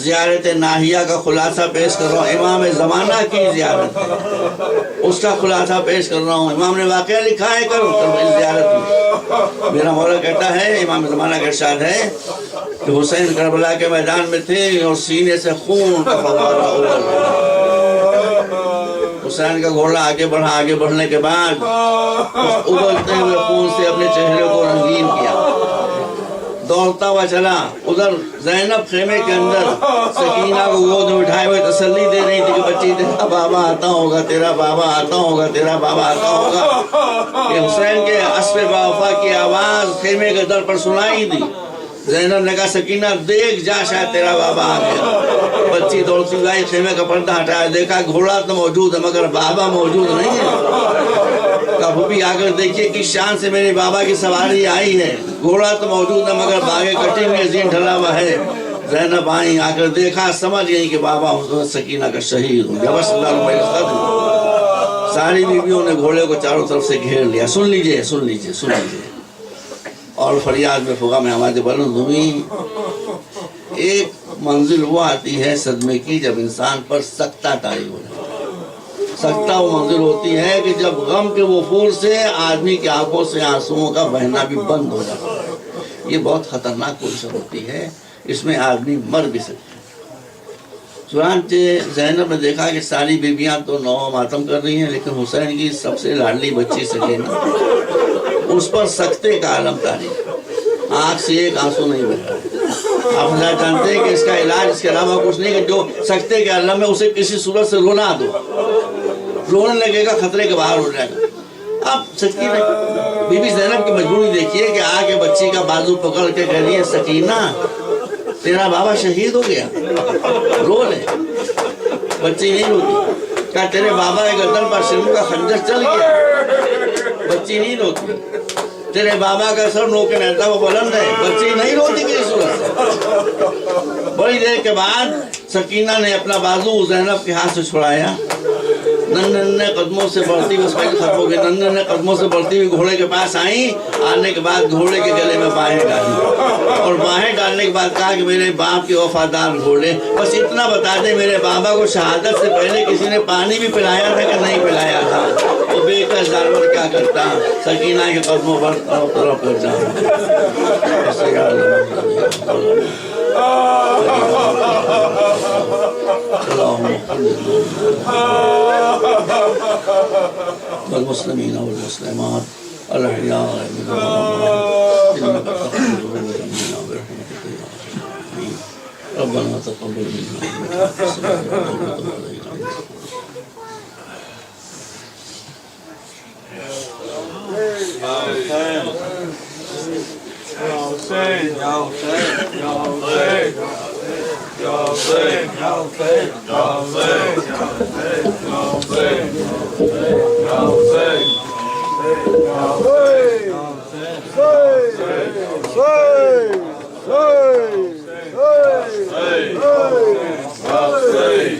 زیارت ناہیہ کا خلاصہ پیش کر رہا ہوں۔ امام زمانہ کی زیارت ہے، اس کا خلاصہ پیش کر رہا ہوں۔ امام نے واقعہ لکھا ہے اس زیارت میں۔ میرا مولا کہتا ہے، امام زمانہ کا ارشاد ہے کہ حسین کربلا کے میدان میں تھے اور سینے سے خون کا فوارہ ابل رہا۔ حسین کا گھوڑا آگے بڑھا، آگے بڑھنے کے بعد اس ابلتے ہوئے خون سے اپنے چہرے کو رنگین کیا، دوڑتا ہوا چلا۔ ادھر زینب خیمے کے اندر سکینہ کو گود میں اٹھائے ہوئے تسلی دے رہی تھی کہ بچی، تیرا بابا آتا ہوگا، تیرا بابا آتا ہوگا، تیرا بابا آتا ہوگا۔ کہ حسین کے اسب باوفا کی آواز خیمے کے در پر سنائی دی۔ زینب نے کہا، سکینہ دیکھ جا، شاید تیرا بابا آ گیا۔ بچی دوڑتی گئی، خیمے کا پردہ ہٹایا، دیکھا گھوڑا تو موجود ہے مگر بابا موجود نہیں ہے۔ کہا، پھوپھی آ کر دیکھیے کس شان سے میرے بابا کی سواری آئی ہے، گھوڑا تو موجود ہے مگر باغے کٹی میں زین ڈھلا ہوا ہے۔ زینب آئیں، آ کر دیکھا، سمجھ گئی کہ بابا سکینہ کا شہید ہو گیا۔ بس اللہ میرے ساتھ۔ ساری بیویوں نے گھوڑے کو چاروں طرف سے گھیر لیا۔ سن لیجئے، سن لیجئے، سن لیجئے۔ اور فریاد میں فغا میں آواز بلند ہوئی۔ ایک منزل وہ آتی ہے صدمے کی جب انسان پر سکتہ طاری ہو جائے۔ سکتہ وہ منزل ہوتی ہے کہ جب غم کے وفور سے آدمی کی آنکھوں سے آنسوؤں کا بہنا بھی بند ہو جاتا ہے۔ یہ بہت خطرناک پوزیشن ہوتی ہے، اس میں آدمی مر بھی سکتا ہے۔ چنانچہ زینب نے دیکھا کہ ساری بیویاں تو نوح ماتم کر رہی ہیں، لیکن حسین کی سب سے لاڈلی بچی سکینہ، اس پر سکتے کا عالم طاری، آنکھ سے ایک آنسو نہیں بہ رہا ہے۔ آپ حضرات جانتے ہیں کہ اس کا علاج اس کے علاوہ کچھ نہیں کہ جو سکتے کے عالم میں اسے کسی صورت سے رونا دو، رونے لگے گا خطرے کے باہر ہو جائے گا۔ اب سکینہ بی بی زینب کی مجبوری دیکھیے کہ آگے بچی کا بازو پکڑ کے کہہ رہی ہے، سکینہ تیرا بابا شہید ہو گیا، رو لے۔ بچی نہیں روتی، کہا تیرے بابا کے گردن پر سلم کا خنجر چل گیا. بچی نہیں روتی. تیرے بابا کا سر نو کے رہتا وہ بلند ہے, بچی نہیں روتی کسی صورت سے. بڑی دیر کے بعد سکینہ نے اپنا بازو زینب کے ہاتھ سے چھڑایا. ننھے قدموں سے بڑھتی ہوئی, اس میں ختم ہو گئی, ننھے قدموں سے بڑھتی ہوئی گھوڑے کے پاس آئیں. آنے کے بعد گھوڑے کے گلے میں باہیں ڈالی, اور باہیں ڈالنے کے بعد کہا کہ میرے باپ کے وفادار گھوڑے, بس اتنا بتا دیں میرے بابا کو شہادت سے پہلے کسی نے پانی بھی پلایا تھا کہ نہیں پلایا تھا. وہ بے کس جانور کیا کرتا, سکینہ کے قدموں پر طرف کر جاؤں. والمسلمين والمسلمات الأحياء منهم والأموات إنك تغفر الذنوب منا برحمتك يا أرحم الراحمين. ربنا تقبل منا إنك أنت السميع العليم وتب علينا. Ya Hussein, Ya Hussein, Ya Hussein, Ya Hussein, Ya Hussein, Ya Hussein, Ya Hussein, Ya Hussein, Ya Hussein, Ya Hussein,